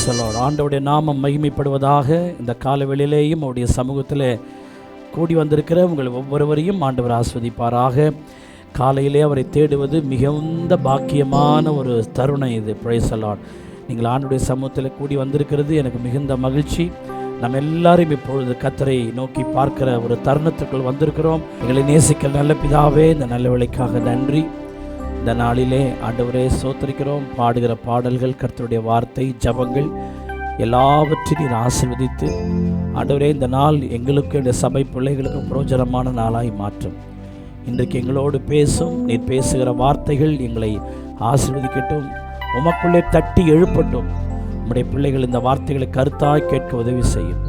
தி Lord. ஆண்டவருடைய நாமம் மகிமைப்படுவதாக. இந்த காலவெளியிலேயும் அவருடைய சமூகத்தில் கூடி வந்திருக்கிற உங்கள் ஒவ்வொருவரையும் ஆண்டவர் ஆஸ்வதிப்பாராக. காலையிலே அவரை தேடுவது மிகுந்த பாக்கியமான ஒரு தருணம் இது. Praise the Lord. நீங்கள் ஆண்டவருடைய சமூகத்தில் கூடி வந்திருக்கிறது எனக்கு மிகுந்த மகிழ்ச்சி. நம்ம எல்லாரும் இப்பொழுது கர்த்தரை நோக்கி பார்க்கிற ஒரு தருணத்திற்குள் வந்திருக்கிறோம். எங்களை நேசிக்க நல்ல பிதாவே, இந்த நல்ல வேளைக்காக நன்றி. இந்த நாளிலே ஆண்டவரே ஸ்தோத்திரிக்கிறோம். பாடுகிற பாடல்கள், கர்த்தருடைய வார்த்தை, ஜபங்கள் எல்லாவற்றையும் நீர் ஆசீர்வதித்து ஆண்டவரே இந்த நாள் எங்களுக்கு, இந்த சபை பிள்ளைகளுக்கு பிரயோஜனமான நாளாய் மாற்றும். இன்றைக்கு எங்களோடு பேசும் நீர் பேசுகிற வார்த்தைகள் எங்களை ஆசீர்வதிக்கட்டும், உமக்குள்ளே தட்டி எழுப்பட்டும். நம்முடைய பிள்ளைகள் இந்த வார்த்தைகளை கருத்தாய் கேட்க உதவி செய்யும்.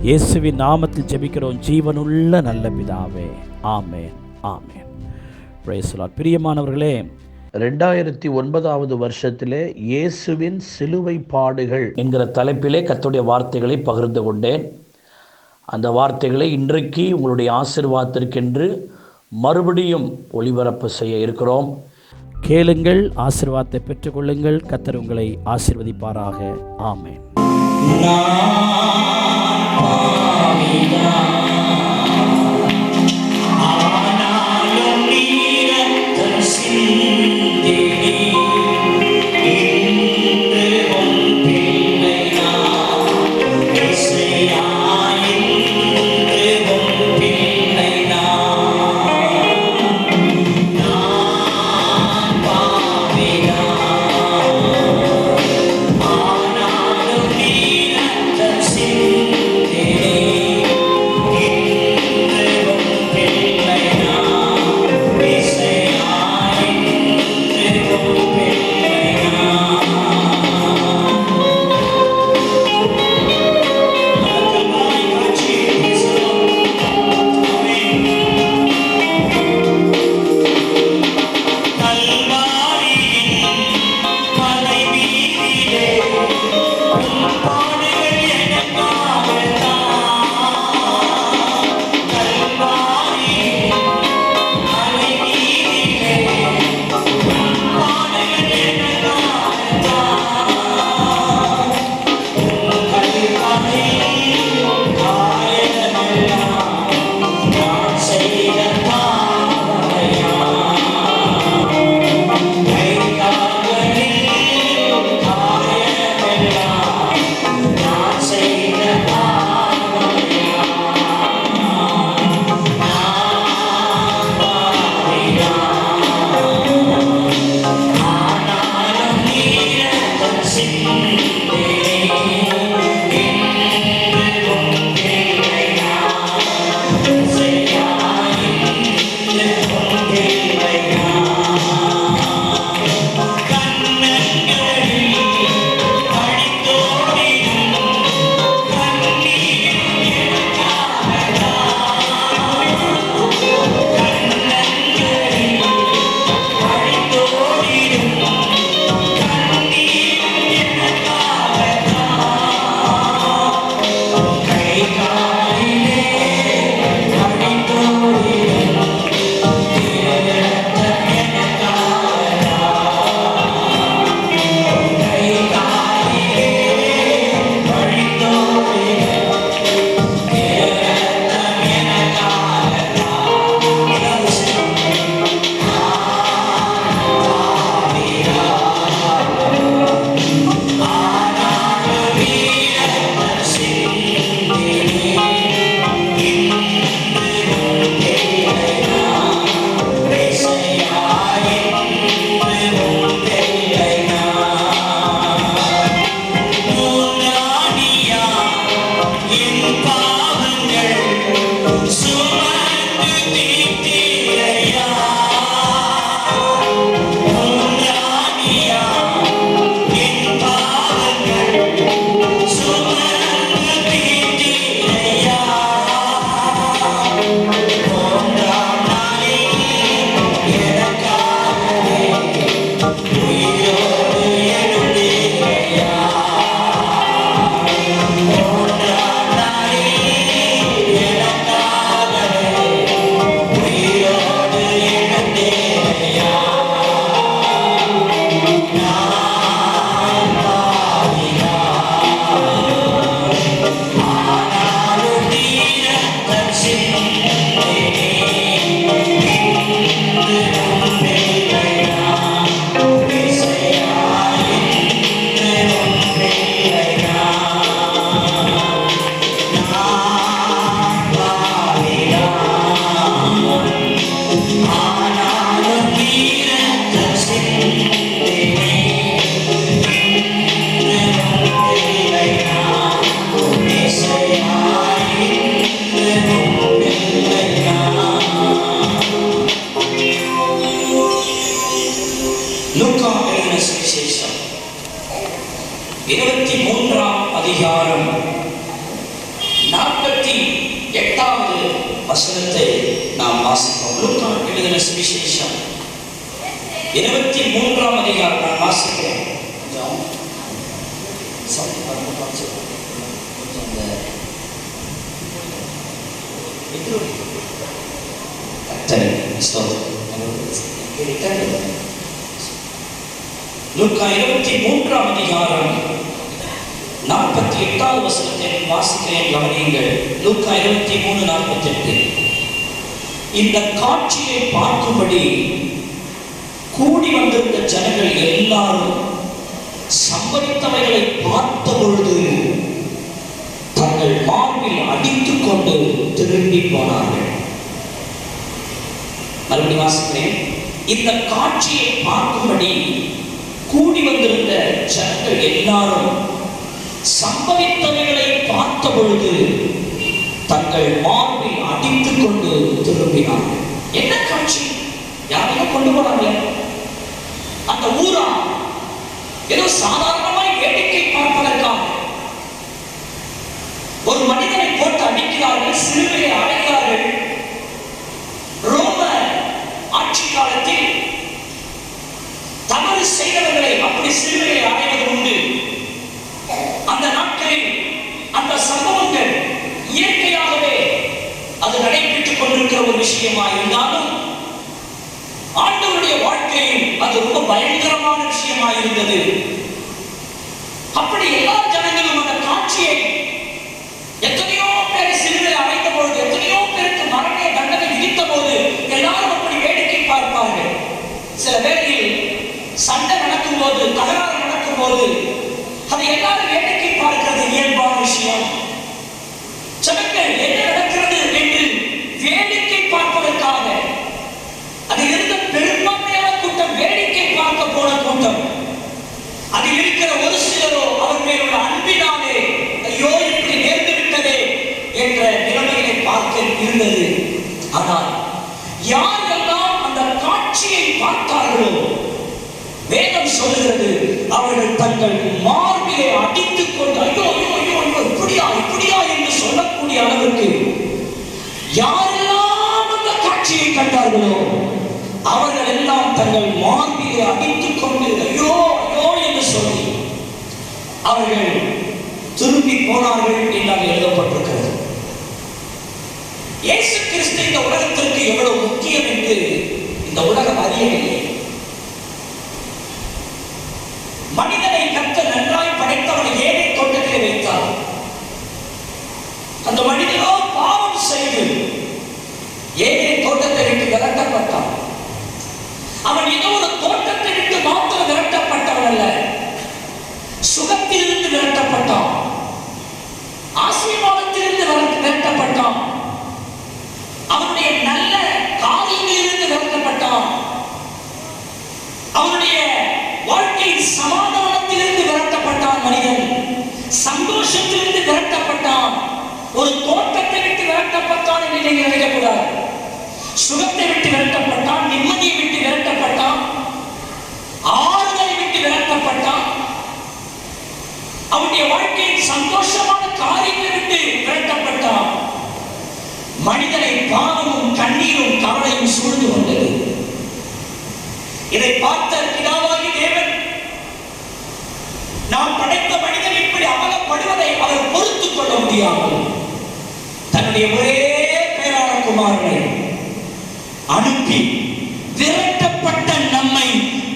இயேசுவின் நாமத்தில் ஜெபிக்கிறோம் ஜீவனுள்ள நல்ல பிதாவே, ஆமென், ஆமென். Praise the Lord. பிரியமானவர்களே, 2009 வருஷத்திலே இயேசுவின் சிலுவை பாடுகள் என்கிற தலைப்பிலே கர்த்தருடைய வார்த்தைகளை பகிர்ந்து கொண்டேன். அந்த வார்த்தைகளை இன்றைக்கு உங்களுடைய ஆசீர்வாதத்திற்கென்று மறுபடியும் ஒளிபரப்பு செய்ய இருக்கிறோம். கேளுங்கள், ஆசீர்வாதத்தை பெற்றுக்கொள்ளுங்கள். கர்த்தர் உங்களை ஆசீர்வதிப்பாராக. ஆமென். ஆனாலும் நீ ரத்தம் சிந்தினே லூக்கா எழுதின சுவிசேஷம் 23ஆம் அதிகாரம் 48வது வசனத்தை நாம் வாசிப்போம். லூக்கா எழுதின சுவிசேஷம் 23ஆம் அதிகாரம் நான் வாசிக்கிறேன். லூக்கா 23ஆம் அதிகாரம் 48வது வசனத்தை வாசிக்கிறேன், கவனியுங்கள். லூக்கா 23:48. இந்த காட்சியை பார்க்கும்படி கூடி வந்திருந்த ஜனங்கள் எல்லாரும் சம்பவித்தவைகளை பார்த்த பொழுது தங்கள் மார்பில் அடித்துக் கொண்டு திரும்பி போனார்கள். மறுபடியும் வாசிக்கிறேன். இந்த காட்சியை பார்க்கும்படி கூடி வந்திருந்த ஜனங்கள் எல்லாரும் சம்பவித்தவைகளை பார்த்த பொழுது தங்கள் மார்பில் அடித்துக் கொண்டு திரும்பினார்கள். என்ன காட்சி? யாரையும் கொண்டு போனாங்க. அந்த ஊரா ஏதோ சாதாரணமாய் வேடிக்கை பார்ப்பதற்காக ஒரு மனிதனை போட்டு அடிக்கிறார்கள், சிலுவையை அடைகிறார்கள். ரோம ஆட்சி காலத்தில் தவறு செய்தவர்களை அப்படி சிலுவையை அடைவது உண்டு. அந்த நாட்களில் அந்த சம்பவங்கள் இயற்கையாகவே அது நடைபெற்றுக் கொண்டிருக்கிற ஒரு விஷயமா இருந்தாலும் ஆண்டவருடைய வாழ்க்கையில் அது ரொம்ப பயங்கரமான விஷயமா இருந்தது. அப்படி எல்லா ஜனங்களும் அந்த காட்சியை, எத்தனையோ பேரை சிலுவையில் அடைந்த பொழுது, எத்தனையோ பேருக்கு மரண தண்டனை விதித்த போது எல்லாரும் அப்படி வேடிக்கை பார்ப்பார்கள். சில வேளையில் சண்டை நடக்கும் போது, தகராறு நடக்கும் போது அதை எல்லாரும் வேடிக்கை பார்க்கிறது இயல்பான விஷயம். ஜனங்கள் என்ன நடக்கிறது என்று வேடிக்கை பார்ப்பதற்காக அதில் இருந்த பெரும்பான்மையான கூட்டம் வேடிக்கை பார்க்க போன கூட்டம். அதில் இருக்கிற ஒரு சிலரோ அவர் மேலுள்ள அன்பினாலே ஐயோ இப்படி நேர்ந்து விட்டதே என்ற நிலைமையை பார்க்க இருந்தது. ஆனால் யாரெல்லாம் அந்த காட்சியை பார்த்தார்களோ வேதம் சொல்லுகிறது, அவர்கள் தங்கள் மார்பிலே அடித்துக் கொண்டு ஐயோ ஐயோ ஐயோ இப்படியா இப்படியா என்று சொல்லக்கூடிய அளவுக்கு யாரெல்லாம் அந்த காட்சியை கண்டார்களோ அவர்கள் எல்லாம் தங்கள் மார்பிலே அடித்துக் கொண்டு ஐயோ ஐயோ என்று சொல்லி அவர்கள் திரும்பி போனார்கள் என்று எழுதப்பட்டிருக்கிறது. இயேசு கிறிஸ்து இந்த உலகத்திற்கு எவ்வளவு முக்கியம் என்று இந்த உலகம் அறியவில்லை. மனிதனை கர்த்தர் நன்றாய் படைத்தவனை ஏனை தோட்டத்திலே வைத்தார். அந்த மனிதனோ பாவம் செய்து ஏனை தோட்டத்தை விட்டு விரட்டப்பட்டான். அவன் ஏதோ ஒரு தோட்டத்தை விட்டு மாத்திரம் விரட்டப்பட்டவன் அல்ல, சுகத்திலிருந்து விரட்டப்பட்டான், ஆசீர்வாதத்திலிருந்து விரட்டப்பட்டான், அவனுடைய நல்ல காரியங்களிலிருந்து விரட்டப்பட்டான், அவனுடைய வாழ்க்கை சமாதானத்திலிருந்து விரட்டப்பட்டான். மனிதன் சந்தோஷத்திலிருந்து விரட்டப்பட்டான். ஒரு தோட்டத்தை விட்டு விரட்டப்பட்டான் என்று நீங்கள் நினைக்கக்கூடாது. சுகத்தை விட்டு விரட்டப்பட்டான், நிம்மதியை விட்டு விரட்டப்பட்டான், ஆறுதலை விட்டு விரட்டப்பட்டான், அவனுடைய வாழ்க்கையின் சந்தோஷமான காரியங்களை விட்டு விரட்டப்பட்டான். மனிதனை பாவமும் கண்ணீரும் கவலையும் சூழ்ந்து கொண்டது. இதை பார்த்த பிதாவாகி தேவன் நாம் படைத்த மனிதன் இப்படி அவலப்படுவதை அவர் பொறுத்துக் கொள்ள முடியாமல் தன்னுடைய ஒரே பேரான குமாரனை அனுப்பி விரட்டப்பட்ட நம்மை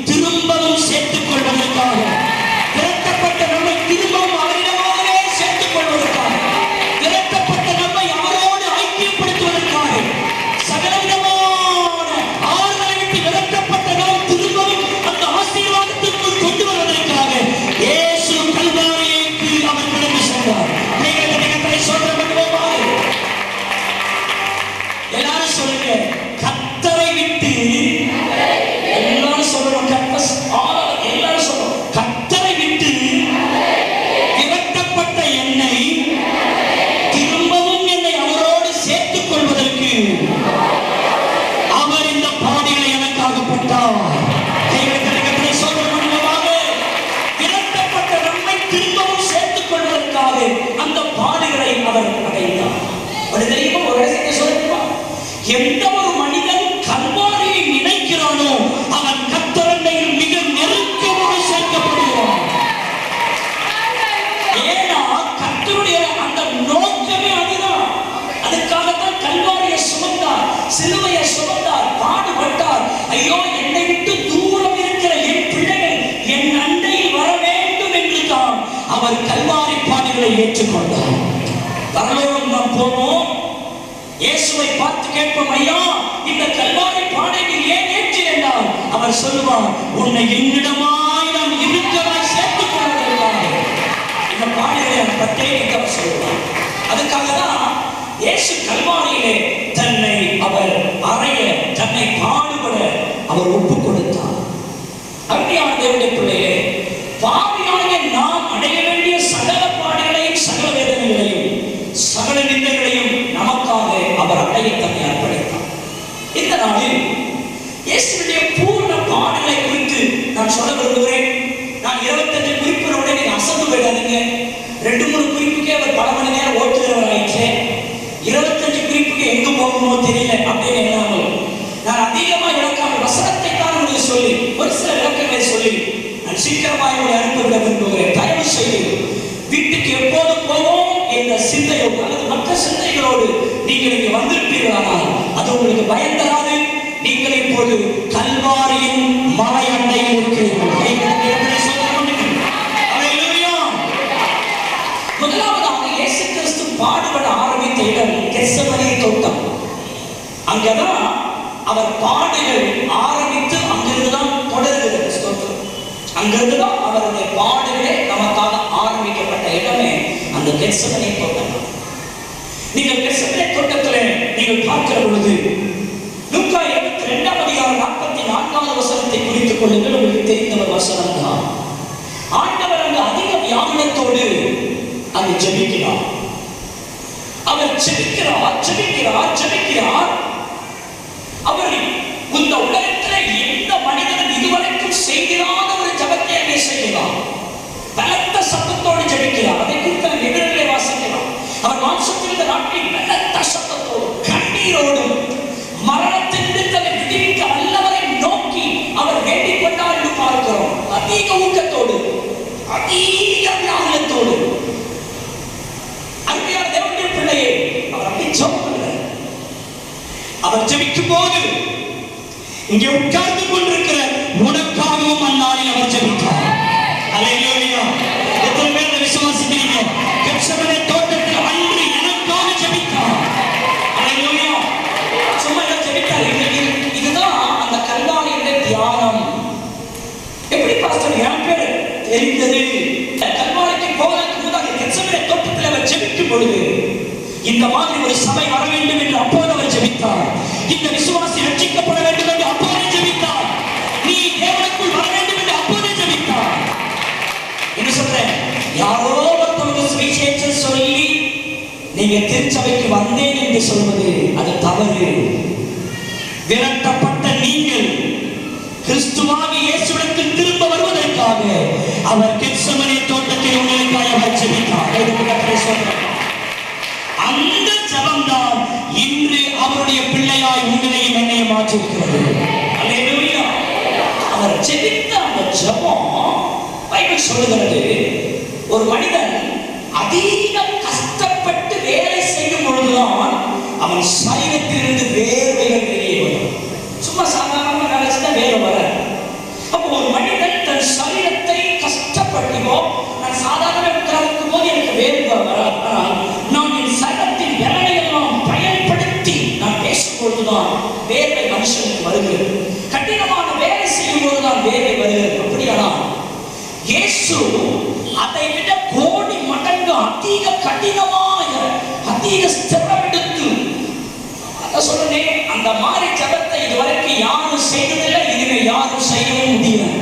திரும்பவும் சேர்த்துக் கொள்வதற்காக, விரட்டப்பட்ட நம்மை திரும்பவும் அவரிடமாகவே சேர்த்துக் கொள்வதற்காக, விரட்டப்பட்ட நம்மை அவரோடு ஐக்கியப்படுத்துவதற்காக, சகலவிதமான ஆறுதலை விட்டு விரட்டப்பட்ட நாம் திரும்பவும் அந்த ஆசீர்வாதத்திற்குள் கொண்டு வருவதற்காக இயேசு கல்வாரிக்கு அவர் கடந்து சென்றார். எல்லாரும் சொல்லுங்க, கர்த்தரை விட்டு எல்லாரும் சொல்லுங்க, ஏற்றுக்கொண்டார். பரலோகம் நாம் போவோம், இயேசுவை பார்த்து கேட்போம், ஐயா இந்த கல்வாரி பாடை நீ ஏன் ஏற்றி என்றால் அவர் சொல்லுவார், உன்னை என்னிடமாய் நான் இருக்கமாய் சேர்த்துக் கொள்வதற்காக இந்த பாடலை பட்டேன் அவர் சொல்லுவார். அதுக்காக தான் இயேசு கல்வாரியிலே தன்னை அவர் அறைய, தன்னை பாடுபட அவர் ஒப்புக் கொடுத்தார். அருமையான தேவனுடைய பிள்ளைகளே, பாவியாகிய நாம் அடைய வேண்டிய சகல பாடுகளையும் சகல வேதனைகளையும் சகல நிந்தைகளையும் நமக்காக அவர் அடைய தன்னை அர்ப்பணித்தார். இந்த நாளில் இயேசுவினுடைய பூர்ண பாடுகளை குறித்து நான் சொல்ல விரும்புகிறேன். நான் 25 குறிப்பினோட நீங்க அசந்து போயிடாதீங்க. 2-3 குறிப்புக்கே அவர் பல மணி நேரம் ஓட்டுகிறவர் ஆயிடுச்சு. 25 குறிப்புக்கு எங்க போகணுமோ தெரியல அப்படின்னு எண்ணாமல் நான் அதிகமா இழக்காமல் வசனத்தை தான் உங்களுக்கு சொல்லி ஒரு சில விளக்கங்களை சொல்லி நான் சீக்கிரமாக உங்களை அனுப்பிவிட விரும்புகிறேன். தயவு செய்து வீட்டுக்கு எப்போது போவோம் என்ற சிந்தையோடு அல்லது மற்ற சிந்தைகளோடு நீங்கள் இங்கே வந்திருப்பீர்களானால் அது உங்களுக்கு பயந்தராது. நீங்கள் இப்போது கல்வாரியின் மலை அண்டையில் இருக்கிறீர்கள். முதலாவதாக இயேசு கிறிஸ்து பாடுபட ஆரம்பித்த இடம் கெத்செமனே தோட்டம். அங்கதான் அவர் பாடுகள் ஆரம்பித்து அங்கிருந்துதான் தொடர்கிறது ஸ்தோத்திரம். அங்கிருந்துதான் அவருடைய பாடுகளே நமக்காக ஆரம்பிக்கப்பட்ட இடமே அந்த கெத்செமனே தோட்டம். நீங்கள் கெத்செமனே தோட்டத்தில் நீங்கள் பார்க்கிற பொழுது லூக்கா 22ஆம் அதிகாரம் 44வது வசனத்தை குறித்துக் கொள்ளுங்கள். உங்களுக்கு தெரிந்த ஒரு வசனம் தான். ஆண்டவர் அங்கு அதிக வியாகுலத்தோடு அங்கு ஜெபிக்கிறார். அவர் ஜெபிக்கிறார் ஜெபிக்கிறார் ஜெபிக்கிறார். அவர் இந்த உலகத்தில் எந்த மனிதனும் இதுவரைக்கும் செய்திராத ஒரு ஜெபத்தை அங்கே செய்கிறார். பலத்த சத்தத்தோடு ஜெபிக்கிறார். அதை குறித்து நிகழ்களை வாசிக்கலாம். அவர் மாம்சத்தில் இருந்த நாட்டில் பலத்த சத்தத்தோடு கண்ணீரோடும் மரணத்திற்கு தன்னை விடுவிக்க வல்லவரை நோக்கி அவர் வேண்டிக் கொண்டார் என்று பார்க்கிறோம். அதிக ஊக்கத்தோடு அதிக வியாகுலத்தோடு. அருமையான தேவனுடைய பிள்ளையே, அவர் அப்படி ஜெபிக்கிறார். அவர் ஜெபிக்கும் போது இங்கே உட்கார்ந்து கொண்டிருக்கிற உனக்காகவும் அந்நாளில் அவர் ஜெபித்தார். அல்லேலூயா. எத்தனை பேர் விசுவாசிக்கிறீங்க? கெத்செமனே தோட்டத்தில் அன்று எனக்காக ஜெபித்தார். அல்லேலூயா. சும்மா ஜெபித்தார். இதுதான் அந்த கல்வாரியுடைய தியானம். எப்படி பாஸ்டர் என் பேர் தெரிந்தது? கல்வாரிக்கு போவதற்கு முன்னாடி கெத்செமனே தோட்டத்தில் அவர் ஜெபிக்கும் பொழுது இந்த மாதிரி ஒரு சபை வர வேண்டும் என்று அப்போது அவர் ஜெபித்தார். இந்த விசுவாசி ரட்சிக்கப்பட வேண்டும் என்று அப்போதே ஜெபித்தார். நீ தேவனுக்குள் வர வேண்டும் என்று அப்போதே ஜெபித்தார். என்ன சொல்றேன்? யாரோ ஒருத்தவங்க சுவிசேஷம் சொல்லி நீங்க திருச்சபைக்கு வந்தேன் என்று சொல்வது அது தவறு. விரட்டப்பட்ட நீங்கள் கிறிஸ்துவாகி இயேசுவிடத்தில் திரும்ப வருவதற்காக அவர் கெத்செமனே தோட்டத்தில் உங்களுக்காக அவர் ஜெபித்தார். அந்த ஜெபம்தான் இன்று அவருடைய பிள்ளையாய் உங்களையும் என்னையும் மாற்றிருக்கிறது. அல்லேலூயா. அவர் ஜெபித்த அந்த ஜெபம் பைபிள் சொல்லுகிறது, ஒரு மனிதன் அதிக கஷ்டப்பட்டு வேலை செய்யும் பொழுதுதான் அவன் சரீரத்திலிருந்து வேர்வைகள் வெளியே வரும். சும்மா சாதாரணமாக வேலை செஞ்சா வேலை வர. அப்போ ஒரு மனிதன் தன் சரீரத்தை கஷ்டப்பட்டுவோ, நான் சாதாரண உட்கார்க்கும் போது எனக்கு வேர்வை வராது. ஆனால் நான் என் சரீரத்தின் வேலையெல்லாம் பயன்படுத்தி நான் பேசும்பொழுதுதான் வேர்வை மனுஷனுக்கு வருகிறது. கடினமான வேலை செய்யும் போதுதான் வேர்வை வருகிறது. அப்படியானால் இயேசு அதை விட கோடி மடங்கு அதிக கடினமாக அதிக ஸ்திரம் எடுத்து அதை சொல்றேன். அந்த மாதிரி ஜபத்தை இதுவரைக்கும் யாரும் செய்ததில்லை, இனிமே யாரும் செய்யவும் முடியாது.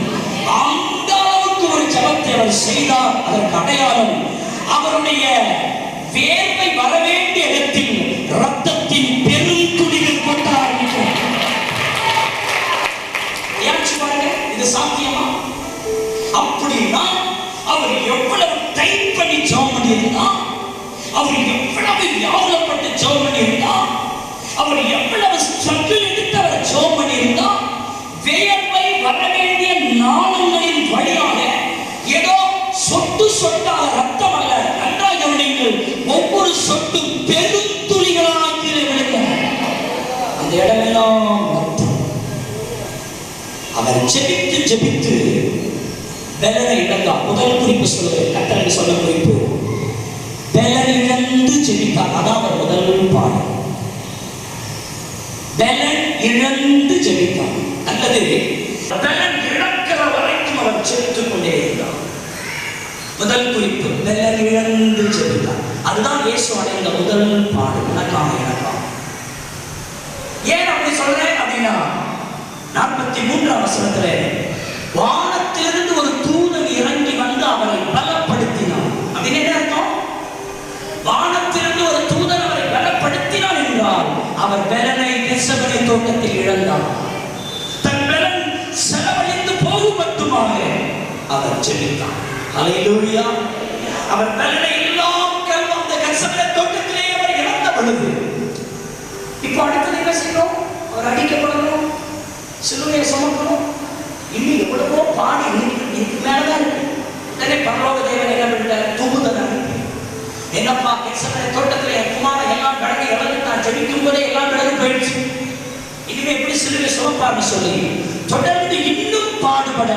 அந்த அளவுக்கு ஒரு ஜபத்தை அவர் செய்தார். அதற்கு அடையாளம் அவருடைய வேர்வை வர வேண்டிய இடத்தில் ரத்தத்தின் பெரும் துளிகள் கொட்ட ஆரம்பித்தார். பாருங்க, இது சாத்தியமா? அப்படின்னா அவர் எவ்வளவு டைப் பண்ணி ஜெபம் பண்ணியிருந்தா, அவர் எவ்வளவு வியாகுலப்பட்டு ஜெபம் பண்ணியிருந்தா, அவர் எவ்வளவு ஸ்ட்ரகிள் எடுத்து அவர் ஜெபம் பண்ணியிருந்தா, வேர்வை வர வேண்டிய நாளங்களின் வழியாக ஏதோ சொட்டு சொட்டாக ரத்தம் அல்ல, நன்றாக கவனியுங்கள், ஒவ்வொரு சொட்டு பெரும் துளிகளாக கீழே விழுந்தன. அந்த இடமெல்லாம் ரத்தம். அவர் ஜெபித்து ஜெபித்து பலனை இழந்தார். முதல் குறிப்பு சொல்லுவேன், கர்த்தருக்கு சொன்ன குறிப்பு. பலன் இழந்து ஜெபித்தார். அதான் அவர் முதல் பாடம். பலன் இழந்து ஜெபித்தார். அல்லது பலன் இழக்கிற வரைக்கும் அவர் ஜெபித்துக் கொண்டே இருந்தார். முதல் குறிப்பு, பலன் இழந்து ஜெபித்தார். அதுதான் இயேசு அடைந்த முதல் பாடம். எனக்காக. ஏன் அப்படி சொல்றேன் அப்படின்னா, 43ஆம் வசனத்துல வானத்திலிருந்து ஒரு தூதன் இறங்கி வந்து அவரை பலப்படுத்தினார். அப்படின்னு என்ன அர்த்தம்? வானத்திலிருந்து ஒரு தூதன் அவரை பலப்படுத்தினார் என்றால் அவர் பலனை கெத்செமனே தோட்டத்தில் இழந்தார். தன் பலன் செலவழிந்து போகும் மட்டுமாக அவர் ஜெபித்தார். ஹல்லேலூயா. அவர் பலனை எல்லாம் அந்த கெத்செமனே தோட்டத்திலே அவர் இழந்த பொழுது இப்போ அடுத்தது என்ன செய்யணும்? அவர் அடிக்கப்படணும், சிலுவையை சுமக்கணும், இன்னும் எவ்வளவோ பாடி இதுக்கு மேலதான் இருக்கு. உடனே பரலோக தேவன் என்ன பண்ணிட்டார்? தூதன் அனுப்பி, என்னப்பா கெத்செமனே தோட்டத்தில் என் குமாரன் எல்லாம் கடந்து இழந்து நான் ஜெபிக்கும் போதே எல்லாம் கடந்து போயிடுச்சு, இனிமே எப்படி சிலுவை சுமப்பார்னு சொல்லி தொடர்ந்து இன்னும் பாடுபட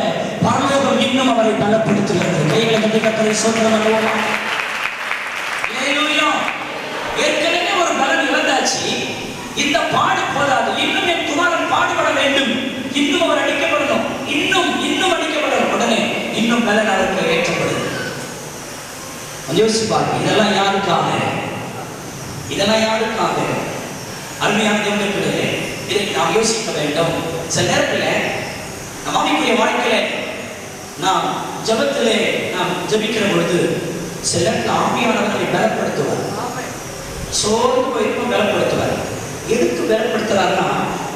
பரலோகம் இன்னும் அவரை பலப்படுத்துகிறது. கைகளை கட்டி கத்தரை சொல்றவங்க ஏற்கனவே ஒரு பலன் இழந்தாச்சு, இந்த பாடு போதாது, இன்னும் என் குமாரன் பாடுபட வேண்டும், இன்னும் அவர் அடிக்கப்படணும், இன்னும் அடிக்கப்படணும். உடனே இன்னும் பலன் அவருக்கு ஏற்றப்படுது. யோசிப்பார், இதெல்லாம் யாருக்காக? அருமையான தேவனுக்கு இதை நாம் யோசிக்க வேண்டும். சில நேரத்தில் நம் ஆவிக்குரிய வாழ்க்கையில நாம் ஜபத்திலே நாம் ஜபிக்கிற பொழுது சில நேரத்தில் ஆவியானவர்களை பலப்படுத்துவார். சோர்ந்து போயிருக்கும் பலப்படுத்துவார். எதுக்கு பலப்படுத்துறாருன்னா,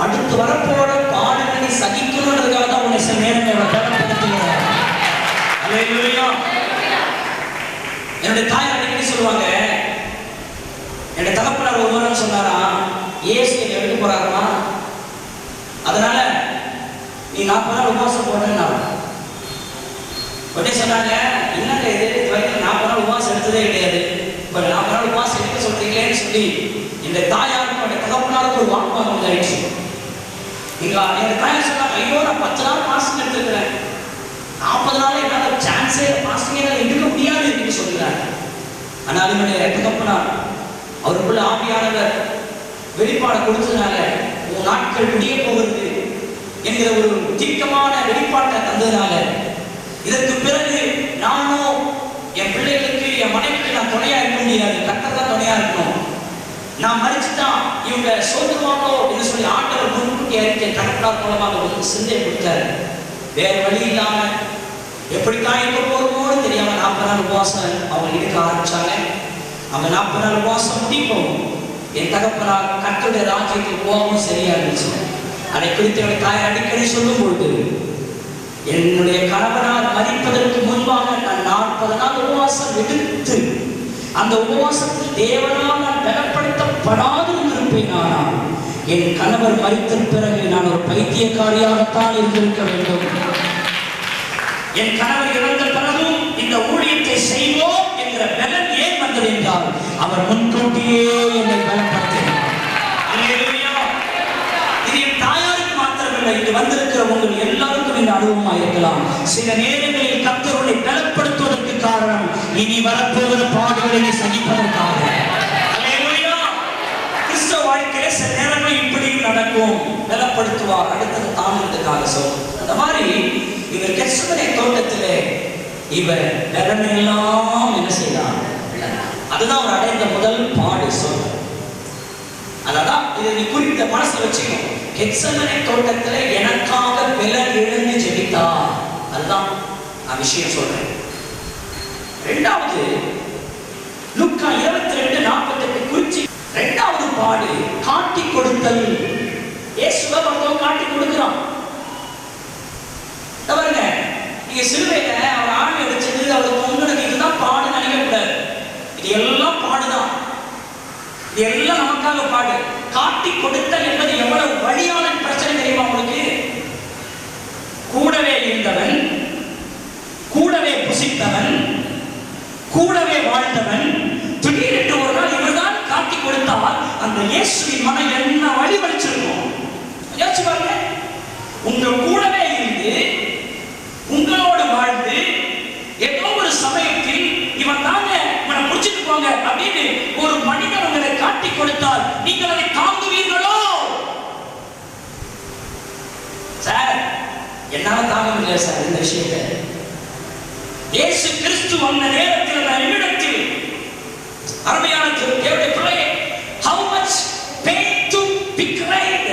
அடுத்து வரப்போற பாடங்களை சகிக்கணுன்றதுக்காக தான் உன்னை சில நேரங்கள் பலப்படுத்துகிறார். அல்லேலூயா. என்னுடைய தாய் அடிக்கடி சொல்லுவாங்க, என்னுடைய தகப்பனார் ஒரு முறை சொன்னாரா, ஏசு என்னை எடுக்க போறாருமா, அதனால நீ 40 நாள் உபவாசம் போடுறேன்னா. உடனே சொன்னாங்க, என்னங்க இது வரைக்கும் 40 நாள் உபவாசம் எடுத்ததே கிடையாது, இப்போ 40 நாள் உபவாசம் எடுக்க சொல்றீங்களேன்னு சொல்லி இந்த தாயாருக்கும் என்னுடைய தகப்பனாருக்கும் ஒரு வாக்குவாதம் ஆயிடுச்சு. எங்க தாயார் சொன்னாங்க, ஐயோ நான் 10 நாள் பாஸ்டிங் எடுத்துருக்கிறேன், 40 நாள் என்னால் சான்ஸே பாஸ்டிங் எடுக்க முடியாது என்று சொல்கிறாங்க. ஆனால் என்னுடைய தகப்பனார் அவருக்குள்ள ஆவியானவர் வெளிப்பாடு கொடுத்ததுனால உன் நாட்கள் முடிய போகிறது என்கிற ஒரு தீர்க்கமான வெளிப்பாட்டை தந்ததுனால, இதற்கு பிறகு நானும் என் பிள்ளைகளுக்கு என் மனைவிக்கு நான் துணையா இருக்க முடியாது, கர்த்தர் தான் துணையா இருக்கணும், நான் மறிச்சுதான் இவங்க சோதருவாங்களோ என்று சொல்லி ஆண்டவர் முன்கூட்டி அறிக்கை தகப்பனார் மூலமாக ஒரு சிந்தை கொடுத்தாரு. வேற வழி இல்லாம எப்படித்தான் இருக்க போறோமோன்னு தெரியாம 40 நாள் உபவாசம் அவங்க எடுக்க ஆரம்பிச்சாங்க. அவங்க 40 நாள் உபவாசம் முடிப்போம் என் தகப்பனார் கர்த்தருடைய ராஜ்யத்துக்கு போகவும் சரியா இருந்துச்சு. அதை குறித்து என்னுடைய தாயார் அடிக்கடி சொல்லும் பொழுது, என்னுடைய கணவனார் மரிப்பதற்கு முன்பாக நான் 40 நாள் உபவாசம் எடுத்து அந்த உபவாசத்தில் தேவனால் நான் பலப்படுத்தப்படாது இருந்திருப்பேன். ஆனால் என் கணவர் மரித்த பிறகு நான் ஒரு பைத்தியக்காரியாகத்தான் இருந்திருக்க வேண்டும். என் கணவர் இறந்த பிறகும் இந்த ஊழியத்தை செய்வோம் என்கிற பலன் ஏன் வந்தது என்றால் அவர் முன்கூட்டியே என்னை பலப்படுத்தினார். இது என் தாயாருக்கு மாத்திரமில்லை, இது வந்திருக்கிற உங்கள் எல்லாருக்கும் இந்த அனுபவமாக இருக்கலாம். சில நேரங்களில் கர்த்தரை பலப்படுத்துவதற்கு காரணம் இனி வரப்போகிற பாடுகளை சகிப்பதற்காக. கிறிஸ்தவ வாழ்க்கையில சில நேரங்கள் இப்படியும் நடக்கும், பலப்படுத்துவார், அடுத்தது தாங்கிறதுக்காக. அந்த மாதிரி இவர் கெத்செமனே தோட்டத்திலே இவர் பலனெல்லாம் என்ன செய்தார்? அதுதான் அவர் அடைந்த முதல் பாடு. சொல் அதான் இதை நீ குறித்த மனசுல வச்சுக்கணும். கெத்செமனே தோட்டத்துல எனக்காக பலன் இழந்து ஜெபித்தார். அதுதான் நான் விஷயம் சொல்றேன். இரண்டாவது லூக்கா 22:48 குறிச்சி இரண்டாவது பாடு காட்டி கொடுத்தல். இயேசுவை மத்தவங்க காட்டி கொடுக்கிறான். பாருங்க, நீங்க சிலுவையில அவர் ஆணி அடிச்சது அவர் தொங்குனது இதுதான் பாடு நினைக்கக்கூடாது. இது எல்லாம் பாடுதான், இது எல்லாம் நமக்காக பாடு. காட்டி கொடுத்தல் என்பது எவ்வளவு வழியான பிரச்சனை தெரியுமா உங்களுக்கு? கூடவே இருந்தவன், கூடவே புசித்தவன், கூடவே வாழ்ந்தவன், திடீரென்று ஒரு நாள் இவர்தான் காட்டி கொடுத்தால் அந்த இயேசுவின் மனம் என்ன வழி வலிச்சிருக்கும் யோசிச்சு பாருங்க. உங்க கூடவே இருந்து உங்களோடு வாழ்ந்து ஏதோ ஒரு சமயத்தில் இவன் தாங்க இவனை முடிச்சுட்டு பிடிச்சுக்கோங்க அப்படின்னு ஒரு மனிதன் உங்களை காட்டி கொடுத்தால் நீங்கள் அதை தாங்குவீர்களோ? சார், என்னால தாங்க முடியல சார் இந்த விஷயத்தை. இயேசு கிறிஸ்து வந்த நேரத்தில், அந்த நிமிடத்தில், அருமையான தேவனுடைய பிள்ளையே, how much pain to be cried,